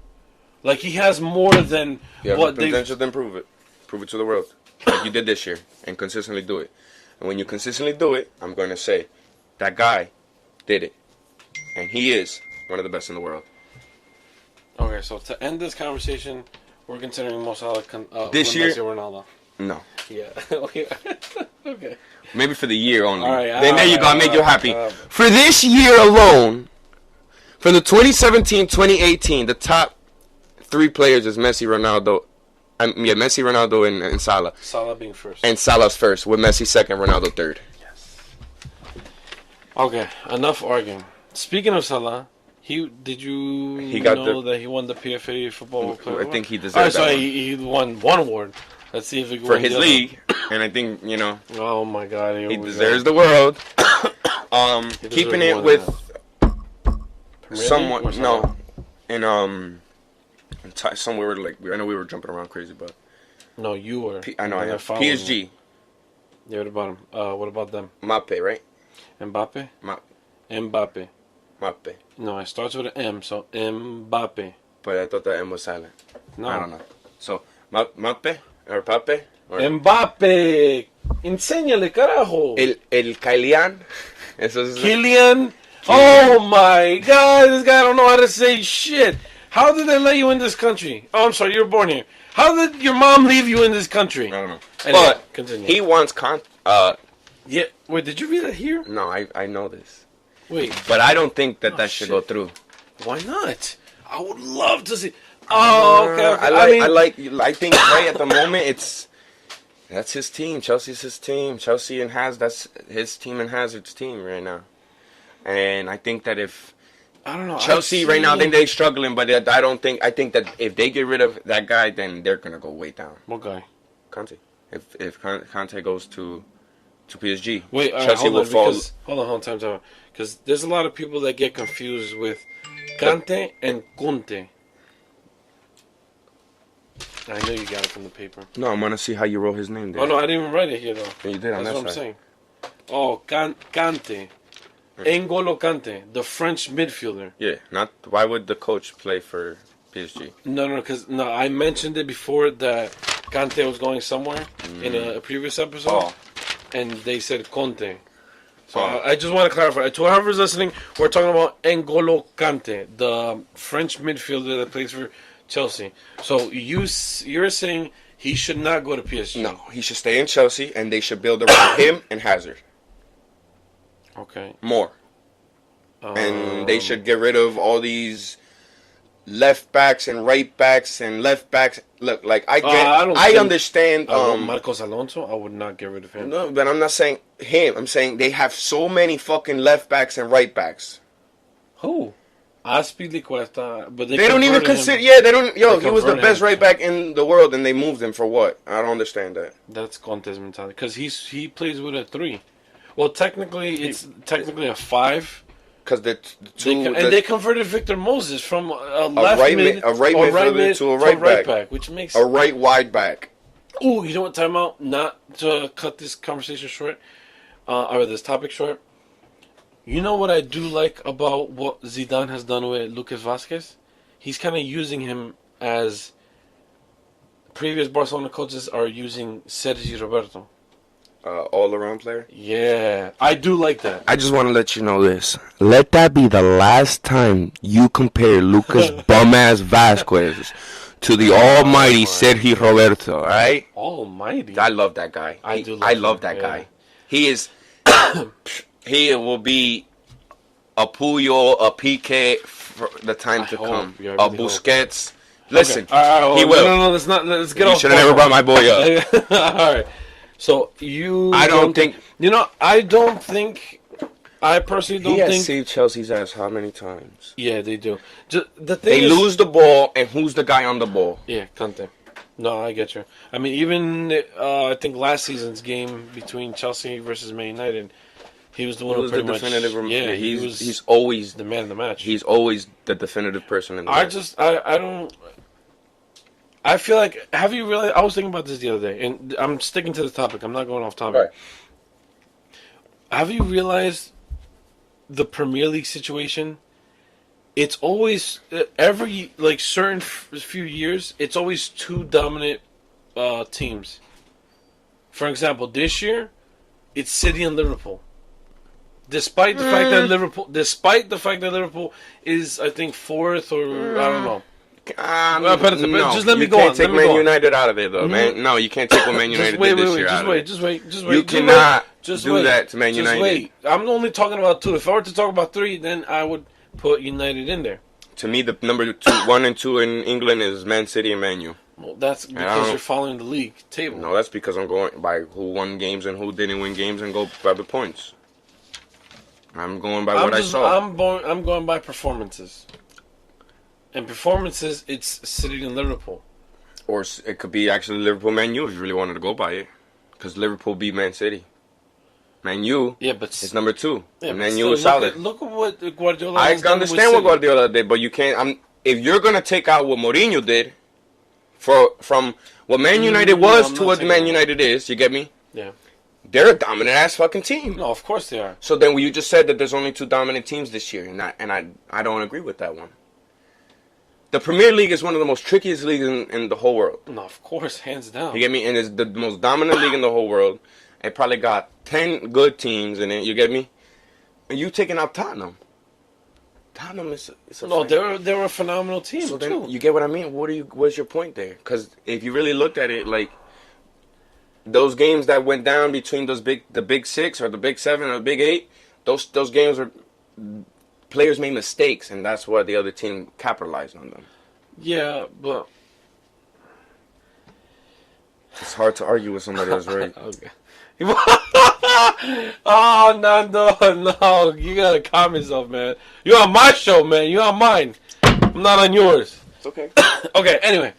Like, he has more than what the potential. Then prove it. Prove it to the world, like you did this year, and consistently do it. And when you consistently do it, I'm going to say that guy did it, and he is one of the best in the world. Okay, so to end this conversation, we're considering Mo Salah this year. Messi or Ronaldo. No. Yeah. Okay. Okay. Maybe for the year only. All right. Then there you go. Make you happy. For this year alone, for the 2017-2018, the top 3 players is Messi, Ronaldo. Messi, Ronaldo, and Salah. Salah being first. And Salah's first, with Messi second, Ronaldo third. Yes. Okay, enough arguing. Speaking of Salah, did you know that he won the PFA Football Player Award? I think he deserved that. He won one award. Let's see if he for his league, and I think Oh my God, he deserves the world. Keeping it with someone, somewhere like I know we were jumping around crazy, but no, you were. I know I have PSG. Yeah, what about him? What about them? Mbappe, right? Mbappe? Ma- Mbappe. Mbappe. No, it starts with an M, so Mbappe. But I thought the M was silent. No. I don't know. So, Mbappe or Pape? Or Mbappe! Enséñale, carajo! El Kylian. Eso es Kylian? Oh my God, this guy don't know how to say shit. How did they let you in this country? Oh, I'm sorry, you were born here. How did your mom leave you in this country? I don't know. Anyway, But continue. he wants Yeah, wait, did you read that here? No, I know this. Wait, But I don't think that should go shit. through. why not? I would love to see. Oh, okay. I think right at the moment that's his team. Chelsea's his team. Chelsea and that's his team and Hazard's team right now. And I think that if I don't know. Chelsea right now, I think they're struggling, but I think that if they get rid of that guy, then they're gonna go way down. What guy? Kanté. If Kanté goes to PSG, Wait, all right, Chelsea hold will on, fall. because, hold on, time. Because there's a lot of people that get confused with Kanté and Conte. I know you got it from the paper. No, I'm gonna see how you wrote his name there. Oh, no, I didn't even write it here, though. Yeah, you did on That's that what I'm side. saying. Oh, Kanté. N'Golo Kanté, the French midfielder. Yeah, not. Why would the coach play for PSG? No, I mentioned it before that Kanté was going somewhere in a previous episode, Oh. and they said Conte. So Oh. I just want to clarify. To whoever's listening, we're talking about N'Golo Kanté, the French midfielder that plays for Chelsea. So you're saying he should not go to PSG? No, he should stay in Chelsea, and they should build around him and Hazard Okay. more. And they should get rid of all these left backs and right backs and left backs. Look, like I understand. Marcos Alonso, I would not get rid of him. No, but I'm not saying him. I'm saying they have so many fucking left backs and right backs. Who? Azpilicueta, but They don't even converted consider. him. Yeah, they don't. Yo, They he was the converted best him. right back in the world, and they moved him for what? I don't understand that. That's Conte's mentality because he plays with a 3. Well, technically it's technically a 5. Because They converted Victor Moses from a right mid midfielder to a right back. which makes a right wide back. Ooh, you know what? Time out. Not to cut this conversation short, or this topic short. You know what I do like about what Zidane has done with Lucas Vazquez? He's kind of using him as previous Barcelona coaches are using Sergi Roberto. All-around player. Yeah, I do like that. I just want to let you know this. Let that be the last time you compare Lucas bum-ass Vasquez to the almighty Sergi Roberto, alright? Almighty. I love that guy. I love that guy. He is... he will be a Puyol, a Piqué for the time to come. I A really Busquets. Listen, Okay. All right, he will. No, let's get You off. should have never brought my boy up. All right. So you. I don't think. You know, I don't think. I personally don't He has think. saved Chelsea's ass how many times? Yeah, they do. The thing They is, lose the ball, and who's the guy on the ball? Yeah, Kanté. No, I get you. I mean, even I think last season's game between Chelsea versus Man United, he was the one He who was the pretty much. definitive. Yeah, he's always the man of the match. He's always the definitive person in the match. I don't. I feel like, have you realized? I was thinking about this the other day, and I'm sticking to the topic. I'm not going off topic. Right. Have you realized the Premier League situation? It's always every certain few years. It's always two dominant teams. For example, this year, it's City and Liverpool. Despite the fact that Liverpool is, I think, fourth or I don't know. No, just let me you go can't on, take let me go Man on. United out of it, though, man. No, you can't take what Man United did this year out of it. Just wait. You cannot do that to Man Just United. wait. I'm only talking about 2. If I were to talk about 3, then I would put United in there. To me, the number 1 and 2 in England is Man City and Man U. Well, that's because you're following the league table. No, that's because I'm going by who won games and who didn't win games and go by the points. I'm going by what I saw. I'm going by performances. And performances, it's City and Liverpool. Or it could be actually Liverpool Man U if you really wanted to go by it. Because Liverpool beat Man City. Man U is number 2. Yeah, and Man U is solid. Look at what Guardiola I has done with understand what City. Guardiola did, but you can't. If you're going to take out what Mourinho did from what Man United was to what Man United is, you get me? Yeah. They're a dominant ass fucking team. No, of course they are. So then you just said that there's only 2 dominant teams this year, and I don't agree with that one. The Premier League is one of the most trickiest leagues in the whole world. No, of course, hands down. You get me? And it's the most dominant league in the whole world. It probably got 10 good teams in it. You get me? And you taking out Tottenham. Tottenham is a No, they're a phenomenal team, so too. then you get what I mean? What's your point there? Because if you really looked at it, like, those games that went down between the big 6 or the big 7 or the big 8, those games were players made mistakes, and that's why the other team capitalized on them. Yeah, but It's hard to argue with somebody that's right. okay. Oh, Nando, no, you gotta calm yourself, man. You're on my show, man. You're on mine. I'm not on yours. It's okay. Okay, anyway.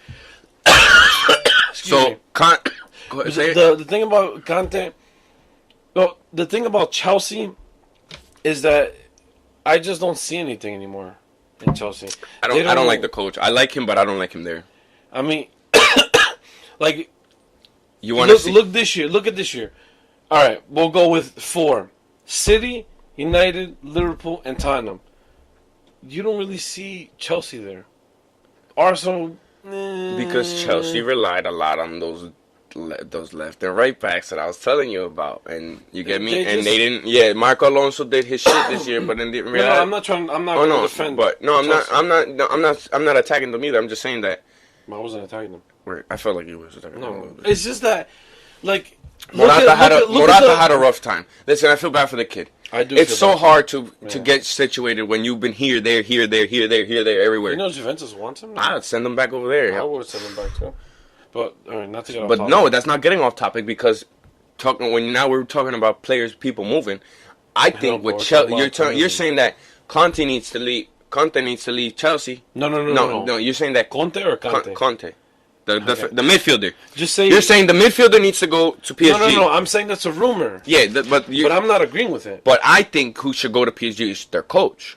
So, go ahead, say it. The thing about Kanté, well, the thing about Chelsea is that I just don't see anything anymore in Chelsea. I don't like the coach. I like him, but I don't like him there. I mean, like, You want to see? look this year. Look at this year. All right, we'll go with 4: City, United, Liverpool, and Tottenham. You don't really see Chelsea there. Arsenal, Because Chelsea relied a lot on those left and right backs that I was telling you about, and you get me. They didn't. Yeah, Marco Alonso did his shit this year, but in the reality, no, I'm not trying. I'm not going to defend. But no, Chelsea. I'm not attacking them either. I'm just saying that. I wasn't attacking them. I felt like you was attacking them. No, it's just that, like, Morata had a rough time. Listen, I feel bad for the kid. I do. It's so hard to get situated when you've been here, there, everywhere. You know, Juventus wants him. I'd send him back over there. I would send him back too. But all right, not to get off But topic. no, that's not getting off topic because now we're talking about players, people moving. I think with Chelsea, you're saying that Conte needs to leave. Conte needs to leave Chelsea. No. You're saying that Conte or Kanté? Conte, the midfielder. Just say You're saying the midfielder needs to go to PSG. No. I'm saying that's a rumor. Yeah, but I'm not agreeing with it. But I think who should go to PSG is their coach.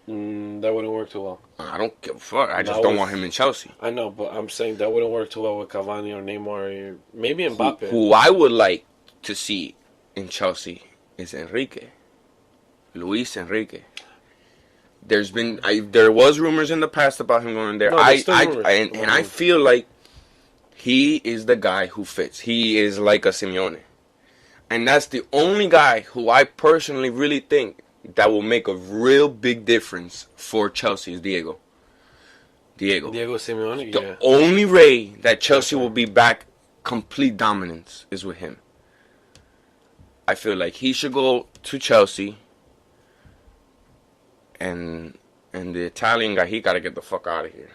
That wouldn't work too well. I don't give a fuck. I just don't want him in Chelsea. I know, but I'm saying that wouldn't work too well with Cavani or Neymar or maybe Mbappe. Who I would like to see in Chelsea is Enrique. Luis Enrique. There was rumors in the past about him going there. No, I feel like he is the guy who fits. He is like a Simeone. And that's the only guy who I personally really think that will make a real big difference for Chelsea is Diego Simeone, The only way that Chelsea will be back complete dominance is with him. I feel like he should go to Chelsea, and the Italian guy, he got to get the fuck out of here.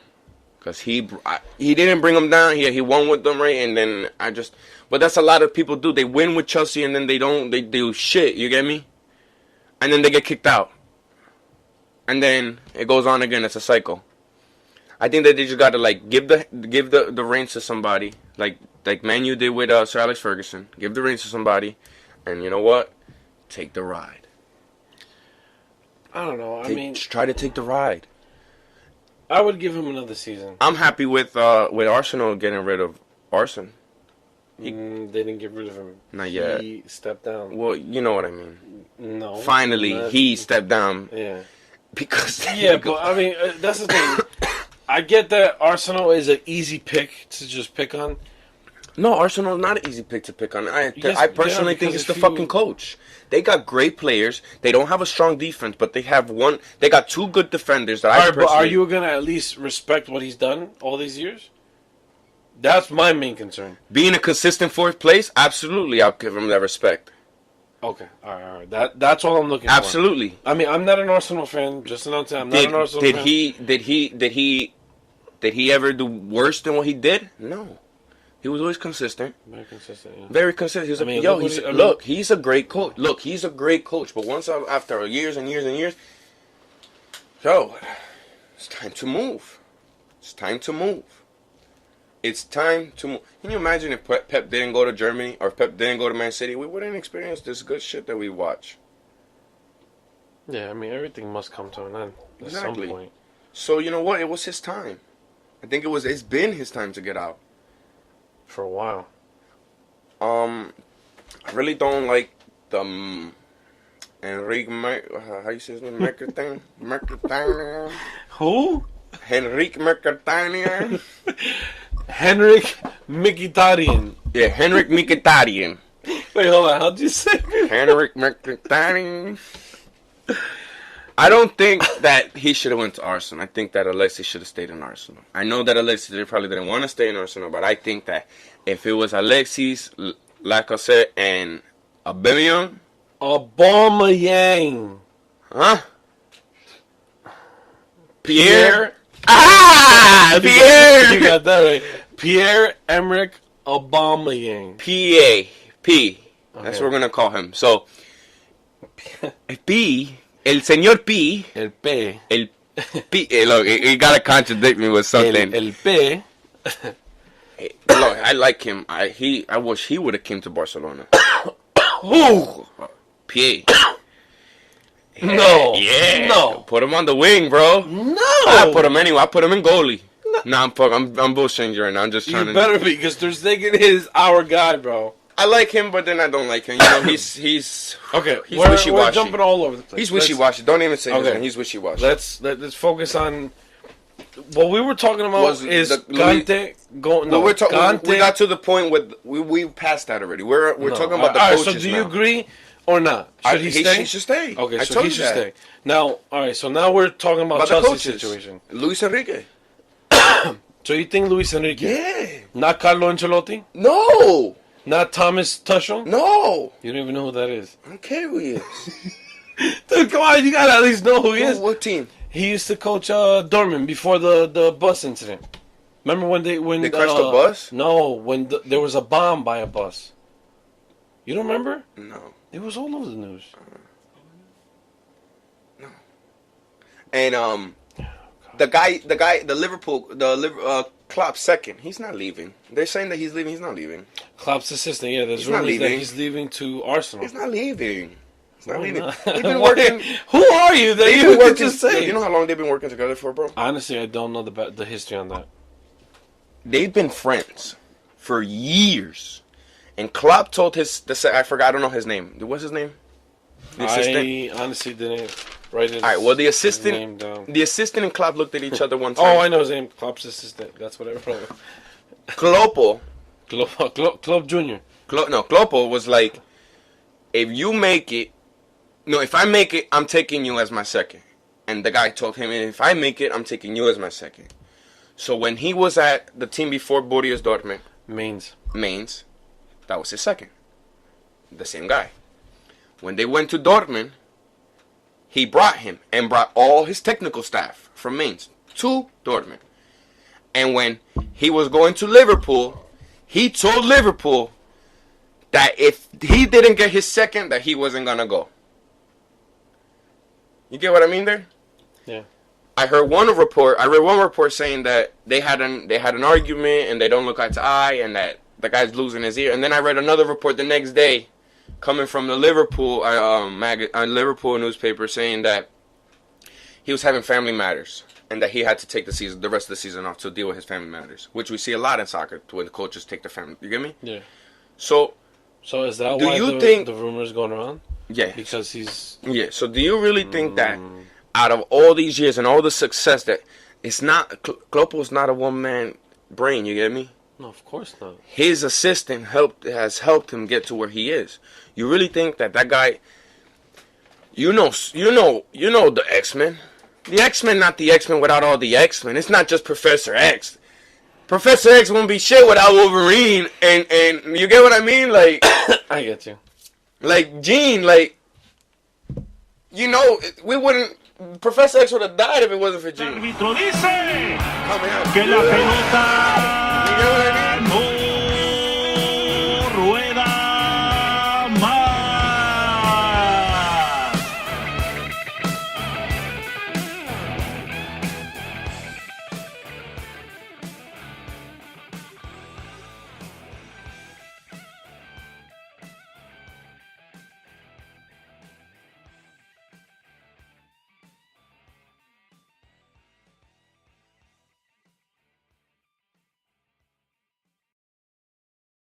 Because he didn't bring him down here. He won with them, right? And then but that's a lot of people do. They win with Chelsea and then they do shit, you get me? And then they get kicked out. And then it goes on again. It's a cycle. I think that they just got to like give the reins to somebody, like Man U did with Sir Alex Ferguson. Give the reins to somebody, and you know what? Take the ride. I don't know. Just try to take the ride. I would give him another season. I'm happy with Arsenal getting rid of Arsene. They didn't get rid of him. Not yet. He stepped down. Well, you know what I mean. No. Finally, he stepped down. Yeah. Because but I mean, that's the thing. I get that Arsenal is an easy pick to just pick on. No, Arsenal is not an easy pick to pick on. I personally think it's the if fucking coach. They got great players. They don't have a strong defense, but they have one. They got 2 good defenders that but are you gonna at least respect what he's done all these years? That's my main concern. Being a consistent 4th place, absolutely, I'll give him that respect. Okay, all right. That's all I'm looking for. Absolutely. I mean, I'm not an Arsenal fan. Just announcing, I'm not an Arsenal fan. Did he ever do worse than what he did? No. He was always consistent. Very consistent. Yeah. Very consistent. He's a great coach. Look, he's a great coach. But once after years and years and years, it's time to move. It's time to move. It's time to move. Can you imagine if Pep didn't go to Germany or Pep didn't go to Man City? We wouldn't experience this good shit that we watch. Yeah, I mean, everything must come to an end at some point. So, you know what? It was his time. I think it's been his time to get out. For a while. I really don't like the Enrique. How you say his name? Mercatinian. Who? Henrique Mercatinian. Henrik Mkhitaryan. Yeah, Henrik Mkhitaryan. Wait, hold on. How'd you say it? Henrik Mkhitaryan. I don't think that he should have went to Arsenal. I think that Alexis should have stayed in Arsenal. I know that Alexis probably didn't want to stay in Arsenal, but I think that if it was Alexis, Lacazette, and Aubameyang. Aubameyang. Huh? Pierre. Pierre! You got that right. Pierre-Emerick Aubameyang. P. That's what we're going to call him. So, P, el señor P. El P. El P. Look, he got to contradict me with something. El P. Look, I like him. I wish he would have came to Barcelona. Who? P. No. Yeah. No. Put him on the wing, bro. No. I put him anyway. I put him in goalie. No. Nah, I'm bullshitting you right now. I'm just trying You better be, because Ter Stegen is our guy, bro. I like him, but then I don't like him. You know, he's okay. He's we're wishy-washy. Jumping all over the place. He's wishy-washy. Don't even say his okay. name. He's wishy-washy. Let's focus on what we were talking about. Is Kanté going? No, we got to the point with we passed that already. We're talking about the coaches. So do you agree or not? Should he stay? He should stay. Okay, I so told he you should that. stay. Now, all right. So now we're talking about Chelsea's situation. Luis Enrique. So you think Luis Enrique? Yeah. Not Carlo Ancelotti? No. Not Thomas Tuchel? No. You don't even know who that is. I don't care who he is. Dude, come on, you gotta at least know who he is. What team? He used to coach Dortmund before the bus incident. Remember when they crashed the bus? No, when there was a bomb by a bus. You don't remember? No. It was all over the news. No. And the Liverpool Klopp's second. He's not leaving. They're saying that he's leaving. He's not leaving. Klopp's assistant. Yeah, there's He's not rumors that leaving. he's leaving to Arsenal. He's not leaving. He's not leaving. Not? They've been working. Who are you? That you could just say. You know how long they've been working together for, bro? Honestly, I don't know the history on that. They've been friends for years. And Klopp told I forgot, I don't know his name. What's his name? The assistant? I honestly didn't write it. All right, well, the name down. assistant and Klopp looked at each other one time. Oh, I know his name. Klopp's assistant. That's what I wrote. Klopp Jr. Klopp was like, if I make it, I'm taking you as my second. And the guy told him, if I make it, I'm taking you as my second. So when he was at the team before Borussia Dortmund, Mainz, that was his second. The same guy. When they went to Dortmund, he brought him and brought all his technical staff from Mainz to Dortmund. And when he was going to Liverpool, he told Liverpool that if he didn't get his second, that he wasn't going to go. You get what I mean there? Yeah. I read one report saying that they had an argument and they don't look eye to eye and that the guy's losing his ear. And then I read another report the next day coming from the Liverpool Liverpool newspaper saying that he was having family matters and that he had to take the rest of the season off to deal with his family matters, which we see a lot in soccer when the coaches take their family. You get me? Yeah. So is that do why you think the rumors going around? Yeah. Because he's... Yeah, so do you really think that out of all these years and all the success that it's not... Klopp was not a one-man brain, you get me? No, of course not. His assistant has helped him get to where he is. You really think that guy... You know the X-Men. The X-Men, not the X-Men without all the X-Men. It's not just Professor X. Professor X won't be shit without Wolverine, and you get what I mean? Like... I get you. Like, Gene, like... You know, we wouldn't... Professor X would have died if it wasn't for Gene. El árbitro dice Coming out. que la pelota